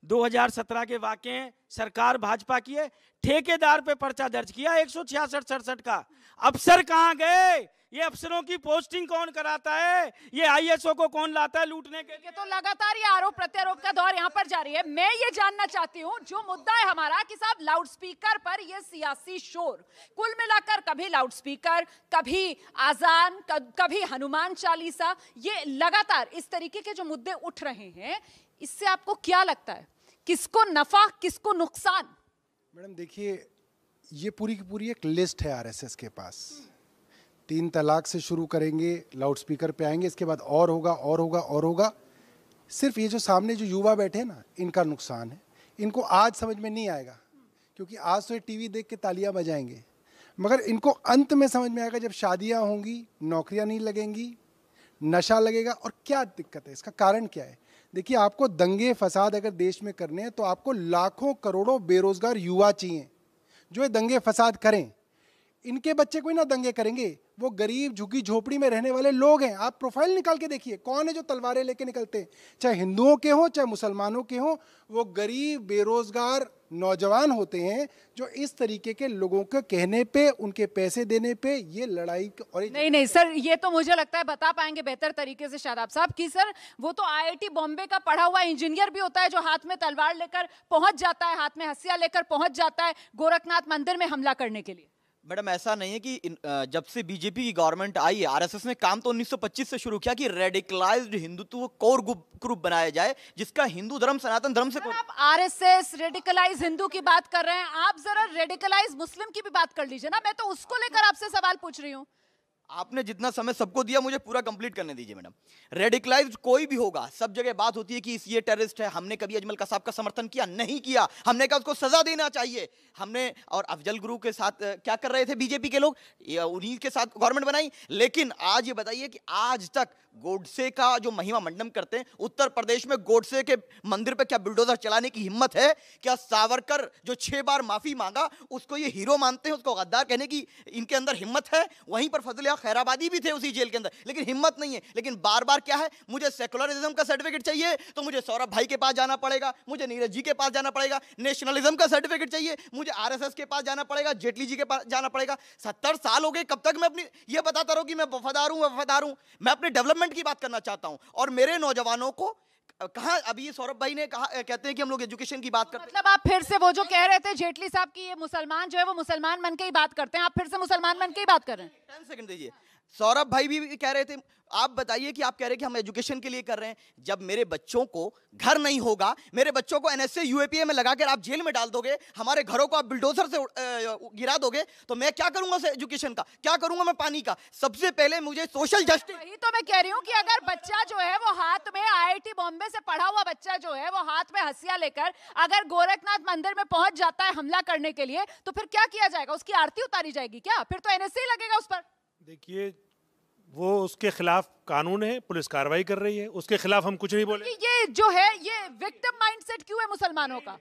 2017 के वाक़े हैं। सरकार भाजपा की है, ठेकेदार पे पर्चा दर्ज किया 166-67 का। अफसर कहाँ गए? ये अफसरों की पोस्टिंग कौन कराता है? ये ISO को कौन लाता है लूटने के लिए? तो लगातार ये आरोप प्रत्यारोप का दौर यहाँ पर जारी है। मैं ये जानना चाहती हूँ, जो मुद्दा है हमारा कि साहब लाउड स्पीकर पर ये सियासी शोर, कुल मिलाकर कभी लाउड स्पीकर, कभी आजान, कभी हनुमान चालीसा, ये लगातार इस तरीके के जो मुद्दे उठ रहे हैं, इससे आपको क्या लगता है? किसको नफा, किसको नुकसान? मैडम देखिए, ये पूरी की पूरी एक लिस्ट है RSS के पास। 3 तलाक से शुरू करेंगे, लाउड स्पीकर पे आएंगे, इसके बाद और होगा और होगा और होगा। सिर्फ ये जो सामने जो युवा बैठे हैं ना, इनका नुकसान है। इनको आज समझ में नहीं आएगा, क्योंकि आज तो ये टीवी देख के तालियां बजाएंगे, मगर इनको अंत में समझ में आएगा जब शादियां होंगी, नौकरियां नहीं लगेंगी, नशा लगेगा। और क्या दिक्कत है, इसका कारण क्या है? देखिए, आपको दंगे फसाद अगर देश में करने हैं तो आपको लाखों करोड़ों बेरोजगार युवा चाहिए जो ये दंगे फसाद करें। इनके बच्चे कोई ना दंगे करेंगे, वो गरीब झुग्गी झोपड़ी में रहने वाले लोग हैं। आप प्रोफाइल निकाल के देखिए, कौन है जो तलवारें लेके निकलते हैं, चाहे हिंदुओं के हो चाहे मुसलमानों के हो। वो गरीब बेरोजगार नौजवान होते हैं जो इस तरीके के लोगों के कहने पे, उनके पैसे देने पे ये लड़ाई। और नहीं सर, ये तो मुझे लगता है बता पाएंगे बेहतर तरीके से शादाब साहब कि सर वो तो IIT बॉम्बे का पढ़ा हुआ इंजीनियर भी होता है जो हाथ में तलवार लेकर पहुंच जाता है, हाथ में हंसिया लेकर पहुंच जाता है गोरखनाथ मंदिर में हमला करने के लिए। मैडम ऐसा नहीं है कि जब से बीजेपी की गवर्नमेंट आई है, RSS ने काम तो 1925 से शुरू किया कि रेडिकलाइज्ड हिंदुत्व कोर ग्रुप बनाया जाए जिसका हिंदू धर्म सनातन धर्म से। आप RSS रेडिकलाइज हिंदू की बात कर रहे हैं, आप जरा रेडिकलाइज मुस्लिम की भी बात कर लीजिए ना। मैं तो उसको लेकर आपसे सवाल पूछ रही हूँ। आपने जितना समय सबको दिया, मुझे पूरा कंप्लीट करने दीजिए मैडम। रेडिकलाइज्ड कोई भी होगा, सब जगह बात होती है कि ये टेररिस्ट है। हमने कभी अजमल कसाब का समर्थन किया? नहीं किया। हमने कहा उसको सजा देना चाहिए। हमने और अफजल गुरु के साथ क्या कर रहे थे बीजेपी के लोग? उन्हीं के साथ गवर्नमेंट बनाई। लेकिन आज ये बताइए कि आज तक गोडसे का जो महिमा मंडन करते हैं, उत्तर प्रदेश में गोडसे के मंदिर पे क्या बुलडोजर चलाने की हिम्मत है? क्या सावरकर जो 6 बार माफी मांगा उसको ये हीरो मानते हैं, उसको गद्दार कहने की इनके अंदर हिम्मत है? वहीं पर फजल हक खैराबादी भी थे उसी जेल के अंदर, लेकिन हिम्मत नहीं है। लेकिन बार बार क्या है, मुझे सेकुलरिज्म का सर्टिफिकेट चाहिए तो मुझे सौरभ भाई के पास जाना पड़ेगा, मुझे नीरज जी के पास जाना पड़ेगा। नेशनलिज्म का सर्टिफिकेट चाहिए, मुझे आरएसएस के पास जाना पड़ेगा, जेटली जी के पास जाना पड़ेगा। 70 साल हो गए, कब तक मैं अपनी ये बताता रहूं कि मैं वफादार हूं। मैं अपने डेवलपमेंट की बात करना चाहता हूं और मेरे नौजवानों को कहा, अभी सौरभ भाई ने कहा, कहते हैं कि हम लोग एजुकेशन की बात करते हैं। मतलब आप फिर से वो जो कह रहे थे जेटली साहब की ये मुसलमान जो है वो मुसलमान बन के ही बात करते हैं, आप फिर से मुसलमान बन के ही बात कर रहे हैं। 10 सेकंड दीजिए। सौरभ भाई भी कह रहे थे, आप बताइए कि आप कह रहे हैं कि हम एजुकेशन के लिए कर रहे हैं। जब मेरे बच्चों को घर नहीं होगा, मेरे बच्चों को एनएसए यूएपीए में लगाकर आप जेल में डाल दोगे, हमारे घरों को आप बुलडोजर से गिरा दोगे, तो मैं क्या करूंगा एजुकेशन का, क्या करूंगा मैं पानी का? सबसे पहले मुझे सोशल जस्टिस। वही तो मैं कह रही हूँ कि अगर बच्चा जो है वो हाथ में आईआईटी बॉम्बे से पढ़ा हुआ बच्चा जो है वो हाथ में हंसिया लेकर अगर गोरखनाथ मंदिर में पहुंच जाता है हमला करने के लिए, तो फिर क्या किया जाएगा? उसकी आरती उतारी जाएगी क्या? फिर तो एनएसए लगेगा उस पर। देखिए, वो उसके खिलाफ कानून है, पुलिस कार्रवाई कर रही है, उसके खिलाफ हम कुछ नहीं बोले। ये जो है ये विक्टिम माइंडसेट क्यों है मुसलमानों का?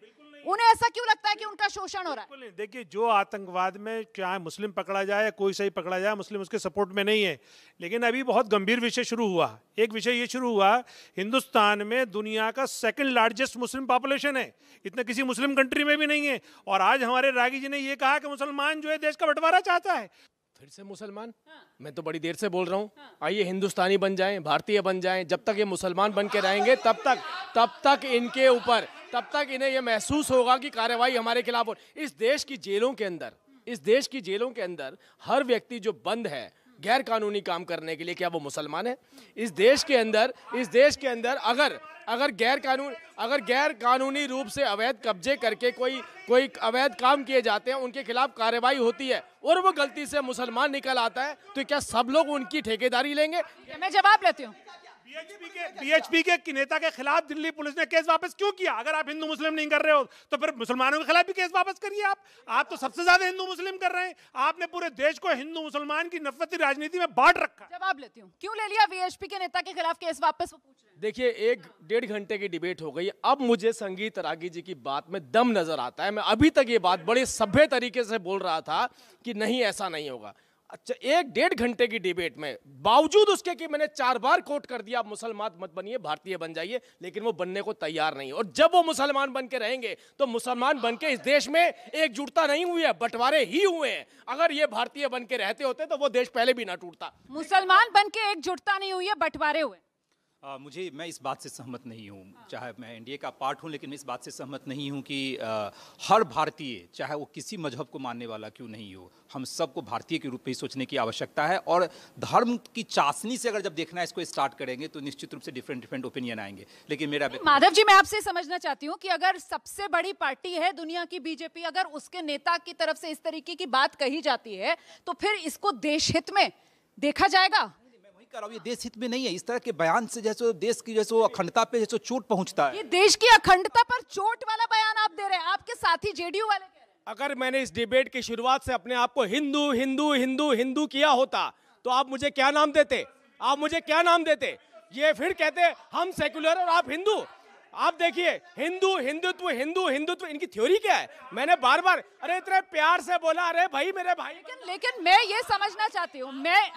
उन्हें ऐसा क्यों लगता है कि उनका शोषण हो रहा है? देखिए, जो आतंकवाद में चाहे मुस्लिम पकड़ा जाए या कोई सही पकड़ा जाए, मुस्लिम उसके सपोर्ट में नहीं है। लेकिन अभी बहुत गंभीर विषय शुरू हुआ। एक विषय ये शुरू हुआ, हिंदुस्तान में दुनिया का सेकंड लार्जेस्ट मुस्लिम पॉपुलेशन है, इतना किसी मुस्लिम कंट्री में भी नहीं है। और आज हमारे रागी जी ने ये कहा कि मुसलमान जो है देश का बंटवारा चाहता है। फिर से मुसलमान? मैं तो बड़ी देर से बोल रहा हूँ, आइए हिंदुस्तानी बन जाएं, भारतीय बन जाएं। जब तक ये मुसलमान बन के रहेंगे तब तक इनके ऊपर, तब तक इन्हें ये महसूस होगा कि कार्रवाई हमारे खिलाफ हो। इस देश की जेलों के अंदर हर व्यक्ति जो बंद है गैर कानूनी काम करने के लिए, क्या वो मुसलमान है? इस देश के अंदर अगर गैर कानूनी रूप से अवैध कब्जे करके कोई अवैध काम किए जाते हैं, उनके खिलाफ कार्रवाई होती है और वो गलती से मुसलमान निकल आता है, तो क्या सब लोग उनकी ठेकेदारी लेंगे? मैं जवाब लेती हूँ। बीएचपी के नेता के खिलाफ दिल्ली पुलिस ने केस वापस क्यों किया? अगर आप हिंदू मुस्लिम नहीं कर रहे हो तो फिर मुसलमानों के खिलाफ भी केस वापस करिए। आप तो सबसे ज्यादा हिंदू मुस्लिम कर रहे हैं। आपने पूरे देश को हिंदू मुसलमान की नफरती राजनीति में बांट रखा। जवाब लेती हूँ, क्यों ले लिया बीएचपी के नेता के खिलाफ केस वापस? वो पूछ रहे हैं। देखिए, 1-1.5 घंटे की डिबेट हो गई। अब मुझे संगीत रागी जी की बात में दम नजर आता है। मैं अभी तक ये बात बड़े सभ्य तरीके से बोल रहा था कि नहीं, ऐसा नहीं होगा। अच्छा, 1-1.5 घंटे की डिबेट में बावजूद उसके कि मैंने 4 बार कोट कर दिया, आप मुसलमान मत बनिए, भारतीय बन जाइए, लेकिन वो बनने को तैयार नहीं है। और जब वो मुसलमान बन के रहेंगे तो मुसलमान बन के इस देश में एकजुटता नहीं हुई है, बंटवारे ही हुए हैं। अगर ये भारतीय बन के रहते होते तो वो देश पहले भी ना टूटता। मुसलमान बन के एकजुटता नहीं हुई है, बंटवारे हुए। मैं इस बात से सहमत नहीं हूँ, चाहे मैं एनडीए का पार्ट हूँ, लेकिन मैं इस बात से सहमत नहीं हूँ कि हर भारतीय, चाहे वो किसी मजहब को मानने वाला क्यों नहीं हो, हम सबको भारतीय के रूप में ही सोचने की आवश्यकता है। और धर्म की चाशनी से अगर जब देखना इसको स्टार्ट करेंगे तो निश्चित रूप से डिफरेंट ओपिनियन आएंगे। लेकिन मेरा माधव जी, मैं आपसे समझना चाहती हूँ कि अगर सबसे बड़ी पार्टी है दुनिया की बीजेपी, अगर उसके नेता की तरफ से इस तरीके की बात कही जाती है तो फिर इसको देश हित में देखा जाएगा? ये देश हित में नहीं है। इस तरह के बयान से जैसे देश की जैसे अखंडता पे जैसे चोट पहुंचता है। ये देश की अखंडता पर चोट वाला बयान आप दे रहे हैं, आपके साथी जेडीयू वाले कह रहे हैं। अगर मैंने इस डिबेट की शुरुआत से अपने आप को हिंदू हिंदू हिंदू हिंदू किया होता तो आप मुझे क्या नाम देते? ये फिर कहते हम सेकुलर और आप हिंदू। आप देखिए, हिंदुत्व इनकी थ्योरी क्या है? मैंने बार-बार अरे इतने प्यार से बोला, अरे भाई मेरे भाई, लेकिन मैं ये समझना चाहती हूँ, मैं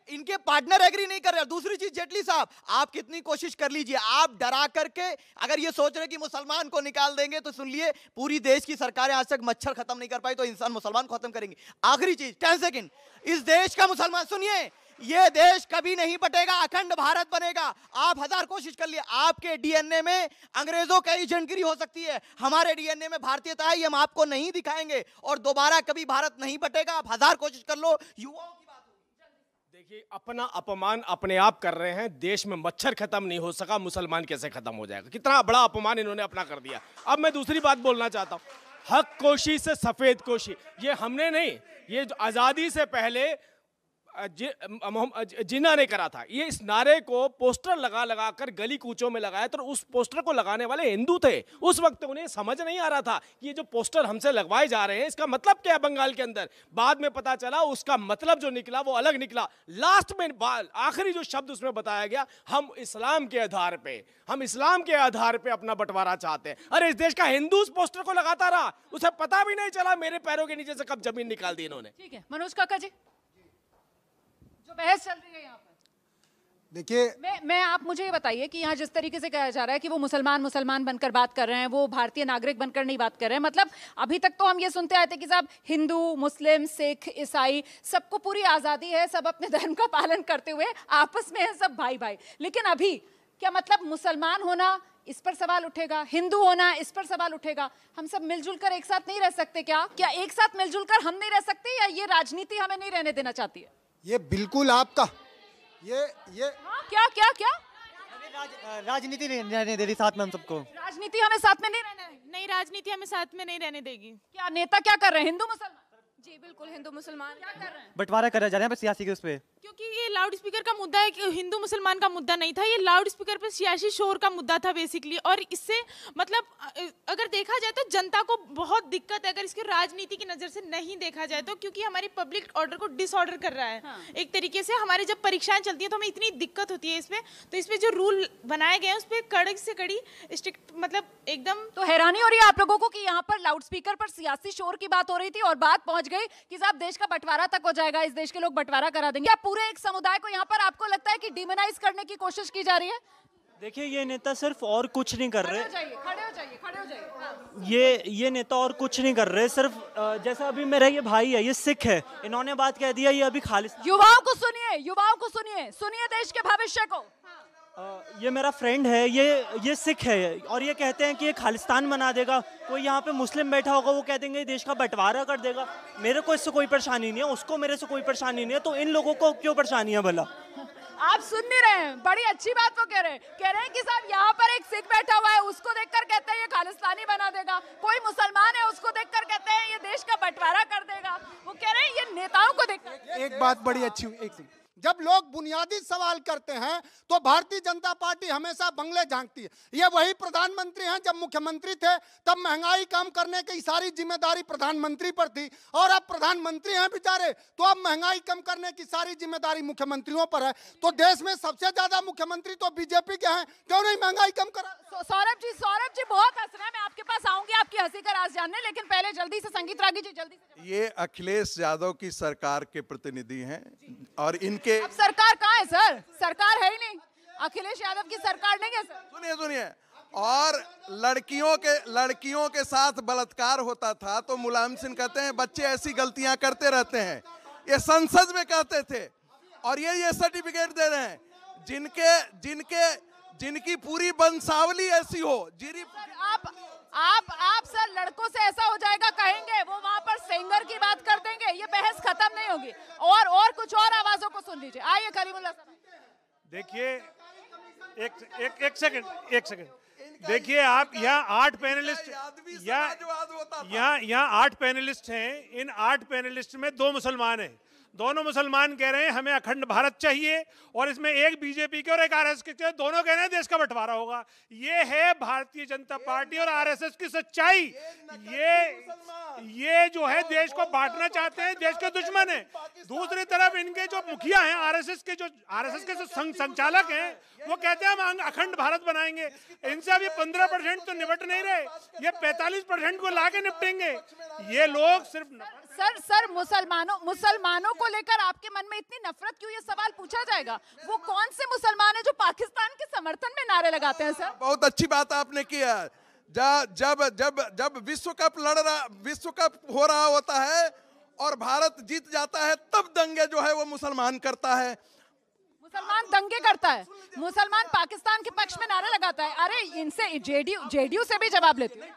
इनके पार्टनर एग्री नहीं कर रहे। दूसरी चीज, जेटली साहब, आप कितनी कोशिश कर लीजिए, आप डरा करके अगर ये सोच रहे कि मुसलमान को निकाल देंगे तो सुन लिए, पूरी देश की सरकारें आज तक मच्छर खत्म नहीं कर पाई, तो इंसान मुसलमान को खत्म करेंगे। आखिरी चीज, 10 सेकंड, इस देश का मुसलमान, सुनिए, ये देश कभी नहीं बटेगा, अखंड भारत बनेगा। आप 1000 कोशिश कर लिए, आपके डीएनए में अंग्रेजों का एजेंटगिरी हो सकती है, हमारे डीएनए में भारतीयता है, ये हम आपको नहीं दिखाएंगे और दोबारा कभी भारत नहीं बटेगा। आप 1000 कोशिश कर लो, युवाओं की बात होगी। देखिए, अपना अपमान अपने आप कर रहे हैं। देश में मच्छर खत्म नहीं हो सका, मुसलमान कैसे खत्म हो जाएगा? कितना बड़ा अपमान इन्होंने अपना कर दिया। अब मैं दूसरी बात बोलना चाहता हूँ, हक कोशी से सफेद कोशी, ये हमने नहीं, ये आजादी से पहले जिन्ना ने करा था। ये इस नारे को पोस्टर लगा कर गली कूचों में लगाया, तो उस पोस्टर को लगाने वाले हिंदू थे। उस वक्त उन्हें समझ नहीं आ रहा था कि ये जो पोस्टर हमसे लगवाए जा रहे हैं इसका मतलब क्या है बंगाल के अंदर। बाद में पता चला उसका मतलब जो निकला वो अलग निकला। लास्ट में आखिरी जो शब्द उसमें बताया गया, हम इस्लाम के आधार पे अपना बंटवारा चाहते हैं। अरे इस देश का हिंदू उस पोस्टर को लगाता रहा, उसे पता भी नहीं चला मेरे पैरों के नीचे से कब जमीन निकाल दी इन्होंने। ठीक है, मनोज काका जी, बहस चल रही है यहाँ पर। देखिए मैं आप मुझे ये बताइए कि यहाँ जिस तरीके से कहा जा रहा है कि वो मुसलमान बनकर बात कर रहे हैं, वो भारतीय नागरिक बनकर नहीं बात कर रहे हैं, मतलब अभी तक तो हम ये सुनते आए थे कि साहब हिंदू, मुस्लिम, सिख, ईसाई सबको पूरी आजादी है, सब अपने धर्म का पालन करते हुए आपस में है सब भाई भाई, लेकिन अभी क्या मतलब मुसलमान होना इस पर सवाल उठेगा, हिंदू होना इस पर सवाल उठेगा। हम सब मिलजुल कर एक साथ नहीं रह सकते क्या एक साथ मिलजुल कर हम नहीं रह सकते, या ये राजनीति हमें नहीं रहने देना चाहती है? ये बिल्कुल आपका ये क्या क्या क्या राजनीति नहीं रहने दे रही साथ में हम सबको। राजनीति हमें साथ में नहीं रहने, नहीं राजनीति हमें साथ में नहीं रहने देगी। क्या नेता क्या कर रहे हैं? हिंदू मुसलमान? जी बिल्कुल, हिंदू मुसलमान क्या कर रहे हैं? बंटवारा करा जा रहा है सियासी के उस पे, क्योंकि ये लाउड स्पीकर का मुद्दा है कि हिंदू मुसलमान का मुद्दा नहीं था, ये लाउड स्पीकर पे सियासी शोर का मुद्दा था बेसिकली। और इससे मतलब अगर देखा जाए तो जनता को बहुत दिक्कत है अगर इसकी राजनीति की नज़र से नहीं देखा जाए तो, क्योंकि हमारी पब्लिक ऑर्डर को डिसऑर्डर कर रहा है। हाँ। एक तरीके से हमारी जब परीक्षाएं चलती हैं तो हमें इतनी दिक्कत होती है इसमें, तो इस पर जो रूल बनाए गए हैं उस पर कड़क से कड़ी स्ट्रिक्ट, मतलब एकदम। तो हैरानी हो रही है आप लोगों को कि यहाँ पर लाउड स्पीकर पर सियासी शोर की बात हो रही थी और बात पहुंच गई कि साहब देश का बंटवारा तक हो जाएगा, इस देश के लोग बंटवारा करा देंगे। क्या पूरे एक समुदाय को यहाँ पर आपको लगता है कि डिमोनाइज करने की कोशिश की जा रही है? देखिए ये नेता सिर्फ और कुछ नहीं कर रहे, खड़े हो जाइए। हाँ। ये नेता और कुछ नहीं कर रहे, सिर्फ जैसा अभी मेरा ये भाई है, ये सिख है, इन्होंने बात कह दिया ये अभी खालिस। युवाओं को सुनिए देश के भविष्य को। ये मेरा फ्रेंड है, ये सिख है और ये कहते हैं कि ये खालिस्तान बना देगा। कोई यहाँ पे मुस्लिम बैठा होगा वो कह देंगे देश का बंटवारा कर देगा। मेरे को इससे कोई परेशानी नहीं है, उसको मेरे से कोई परेशानी नहीं है, तो इन लोगों को क्यों परेशानी है भला? आप सुन नहीं रहे हैं, बड़ी अच्छी बात वो कह रहे हैं कि साहब यहाँ पर एक सिख बैठा हुआ है, उसको देखकर कहते हैं ये खालिस्तानी बना देगा। कोई मुसलमान है, उसको देखकर कहते हैं ये देश का बंटवारा कर देगा। वो कह रहे हैं ये नेताओं को देखकर। एक बात बड़ी अच्छी हुई, एक सेकंड। जब लोग बुनियादी सवाल करते हैं तो भारतीय जनता पार्टी हमेशा बंगले झांकती है। ये वही प्रधानमंत्री हैं, जब मुख्यमंत्री थे तब महंगाई कम करने की सारी जिम्मेदारी प्रधानमंत्री पर थी, और अब प्रधानमंत्री हैं बेचारे तो अब महंगाई कम करने की सारी जिम्मेदारी मुख्यमंत्रियों पर है। तो देश में सबसे ज्यादा मुख्यमंत्री तो बीजेपी के हैं, क्यों नहीं महंगाई कम करा? सौरभ जी बहुत हंस रहे हैं, मैं आपके पास आऊंगी आपकी हंसी का राज जानने, लेकिन पहले जल्दी से संगीत रागी जी जल्दी से। ये अखिलेश यादव की सरकार के प्रतिनिधि हैं और इनके अब सरकार कहाँ है सर? सरकार है ही नहीं, अखिलेश यादव की सरकार नहीं है सर। सुनिए और लड़कियों के साथ बलात्कार होता था तो मुलायम सिंह कहते हैं बच्चे ऐसी गलतियां करते रहते हैं, ये संसद में कहते थे, और ये सर्टिफिकेट दे रहे हैं जिनकी पूरी वंशावली ऐसी हो। आप सर लड़कों से ऐसा हो जाएगा कहेंगे, वो वहां पर सिंगर की बात कर देंगे, ये बहस खत्म नहीं होगी। और कुछ और आवाजों को सुन लीजिए। आइए करीमुल्लाह साहब। देखिए एक सेकंड देखिए, आप यहाँ 8 पैनलिस्ट यहाँ 8 पैनलिस्ट हैं। इन 8 पैनलिस्ट में 2 मुसलमान हैं। दोनों मुसलमान कह रहे हैं हमें अखंड भारत चाहिए, और इसमें एक बीजेपी के और एक आरएसएस के, दोनों कह रहे हैं देश का बंटवारा होगा। ये है भारतीय जनता पार्टी और आरएसएस की सच्चाई। ये जो है देश को बांटना चाहते हैं, देश के दुश्मन है। दूसरी तरफ इनके जो मुखिया हैं, आरएसएस के जो संचालक हैं, वो कहते हैं हम अखंड भारत बनाएंगे। इनसे अभी 15% तो निपट नहीं रहे, ये 45% को लाके निपटेंगे। ये लोग सिर्फ सर मुसलमानों को लेकर आपके मन में इतनी नफरत क्यों, ये सवाल पूछा जाएगा। वो कौन से मुसलमान है जो पाकिस्तान के समर्थन में नारे लगाते हैं? सर बहुत अच्छी बात आपने किया। जब विश्व कप हो रहा होता है और भारत जीत जाता है, तब दंगे जो है वो मुसलमान करता है। मुसलमान दंगे करता है, मुसलमान पाकिस्तान के पक्ष में नारे लगाता है। अरे इनसे जेडीयू से भी जवाब लेती है।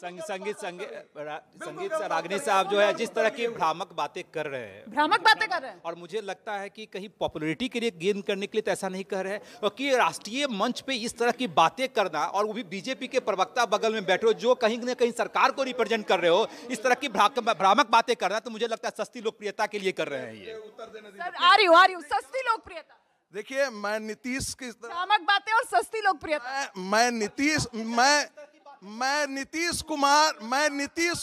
संगीत रागिनी साहब जो है जिस तरह की भ्रामक बातें कर रहे हैं, और मुझे लगता है कि कहीं पॉपुलैरिटी के लिए गेन करने के लिए तो ऐसा नहीं कर रहे हैं, क्योंकि राष्ट्रीय मंच पे इस तरह की बातें करना, और वो भी बीजेपी के प्रवक्ता बगल में बैठे हो जो कहीं न कहीं सरकार को रिप्रेजेंट कर रहे हो, इस तरह की भ्रामक बातें करना, तो मुझे लगता है सस्ती लोकप्रियता के लिए कर रहे हैं ये। सर आ रही हूँ सस्ती लोकप्रियता। देखिए मैं नीतीश की भ्रामक बातें और सस्ती लोकप्रियता। मैं नीतीश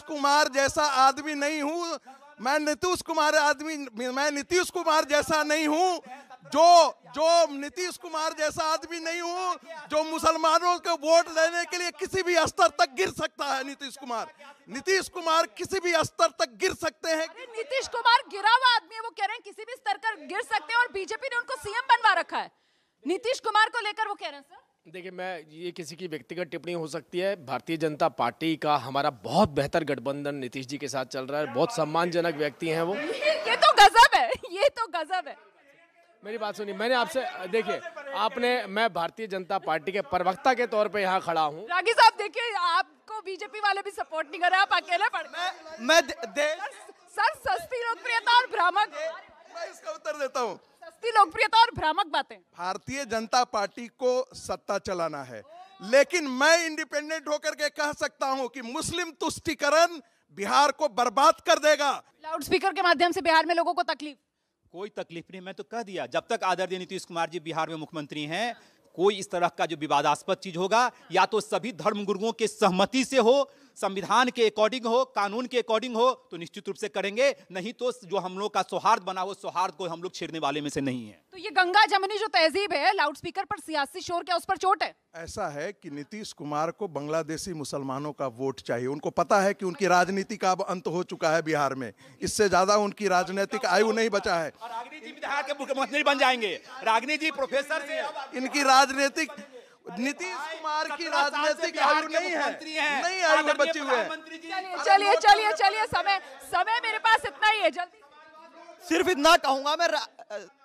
कुमार जैसा आदमी नहीं हूँ। मैं नीतीश कुमार जैसा नहीं हूँ जो नीतीश कुमार जैसा आदमी नहीं हूँ जो मुसलमानों को वोट देने के लिए किसी भी स्तर तक गिर सकता है। नीतीश कुमार किसी भी स्तर तक गिर सकते हैं। नीतीश कुमार गिरा हुआ आदमी है, वो कह नीतीश कुमार को लेकर वो कह रहे हैं सर। देखिए, मैं ये किसी की व्यक्तिगत टिप्पणी हो सकती है। भारतीय जनता पार्टी का हमारा बहुत बेहतर गठबंधन नीतीश जी के साथ चल रहा है। बहुत सम्मानजनक व्यक्ति हैं वो। ये तो गजब है, ये तो गजब है। मेरी बात सुनिए, मैंने आपसे, देखिए मैं भारतीय जनता पार्टी के प्रवक्ता के तौर पे यहाँ खड़ा हूँ। रागी साहब देखिए, आपको बीजेपी वाले भी सपोर्ट नहीं कर रहे, आप अकेले पड़ गए। सर सस्ती लोकप्रियता और भ्रामक, मैं इसका उत्तर देता हूँ। सस्ती लोकप्रियता और भ्रामक बातें। भारतीय जनता पार्टी को सत्ता चलाना है, लेकिन मैं इंडिपेंडेंट होकर के कह सकता हूं कि मुस्लिम तुष्टीकरण बिहार को बर्बाद कर देगा। लाउड स्पीकर के माध्यम से बिहार में लोगों को तकलीफ? कोई तकलीफ नहीं, मैं तो कह दिया, जब तक आदरणीय नीतीश कुमार जी बिहार में मुख्यमंत्री हैं, कोई इस तरह का जो विवादास्पद चीज होगा या तो सभी धर्म गुरुओं के सहमति से हो, संविधान के अकॉर्डिंग हो, कानून के अकॉर्डिंग हो, तो निश्चित रूप से करेंगे। नहीं तो जो हम लोग का सौहार्द बना, वो सौहार्द को हम लोग छेड़ने वाले में से नहीं है। तो ये गंगा जमुनी जो तहजीब है, लाउड स्पीकर पर सियासी शोर, क्या उस पर चोट है? ऐसा है कि नीतीश कुमार को बांग्लादेशी मुसलमानों का वोट चाहिए। उनको पता है कि उनकी राजनीति का अब अंत हो चुका है बिहार में, इससे ज्यादा उनकी राजनीतिक आयु नहीं बचा है। रागिनी जी बिहार के मुख्यमंत्री बन जाएंगे। रागिनी जी प्रोफेसर से, इनकी राजनीतिक, नीतीश कुमार की राजनीतिक आयु नहीं है, नहीं आयु में बची हुई है। चलिए चलिए चलिए, समय मेरे पास इतना ही है, जल्दी। सिर्फ इतना कहूंगा मैं,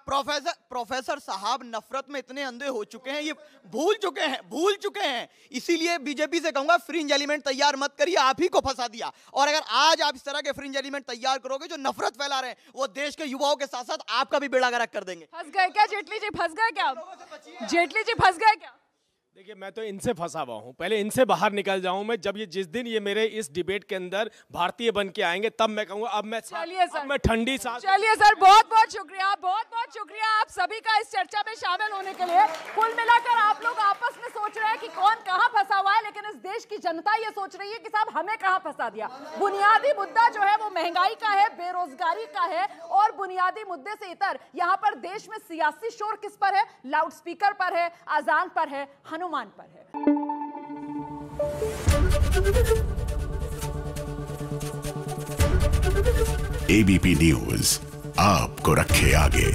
प्रोफेसर साहब नफरत में इतने अंधे हो चुके हैं, ये भूल चुके हैं। इसीलिए बीजेपी से कहूंगा, फ्रिंज एलिमेंट तैयार मत करिए, आप ही को फंसा दिया। और अगर आज आप इस तरह के फ्रिंज एलिमेंट तैयार करोगे जो नफरत फैला रहे हैं, वो देश के युवाओं के साथ साथ आपका भी बेड़ा गर्क कर देंगे। फंस गए क्या जेटली जी? फंस गए क्या? जेटली जी फंस गए क्या? देखिए, मैं तो इनसे फंसा हुआ हूँ, पहले इनसे बाहर निकल जाऊं मैं। जब जिस दिन ये मेरे इस डिबेट के अंदर भारतीय बन के आएंगे, तब मैं कहूँगा अब मैं ठंडी सांस। चलिए सर, बहुत बहुत शुक्रिया, बहुत बहुत शुक्रिया आप सभी का इस चर्चा में शामिल होने के लिए। कुल मिलाकर आप लोग आपस में सोच रहे हैं कि कौन कहाँ फंसा हुआ है, लेकिन इस देश की जनता ये सोच रही है कि साहब हमें कहाँ फंसा दिया। बुनियादी मुद्दा जो है वो महंगाई का है, बेरोजगारी का है, और बुनियादी मुद्दे से इतर यहाँ पर देश में सियासी शोर किस पर है? लाउड स्पीकर पर है, अजान पर है, हनुमान पर है। एबीपी न्यूज आपको रखे आगे।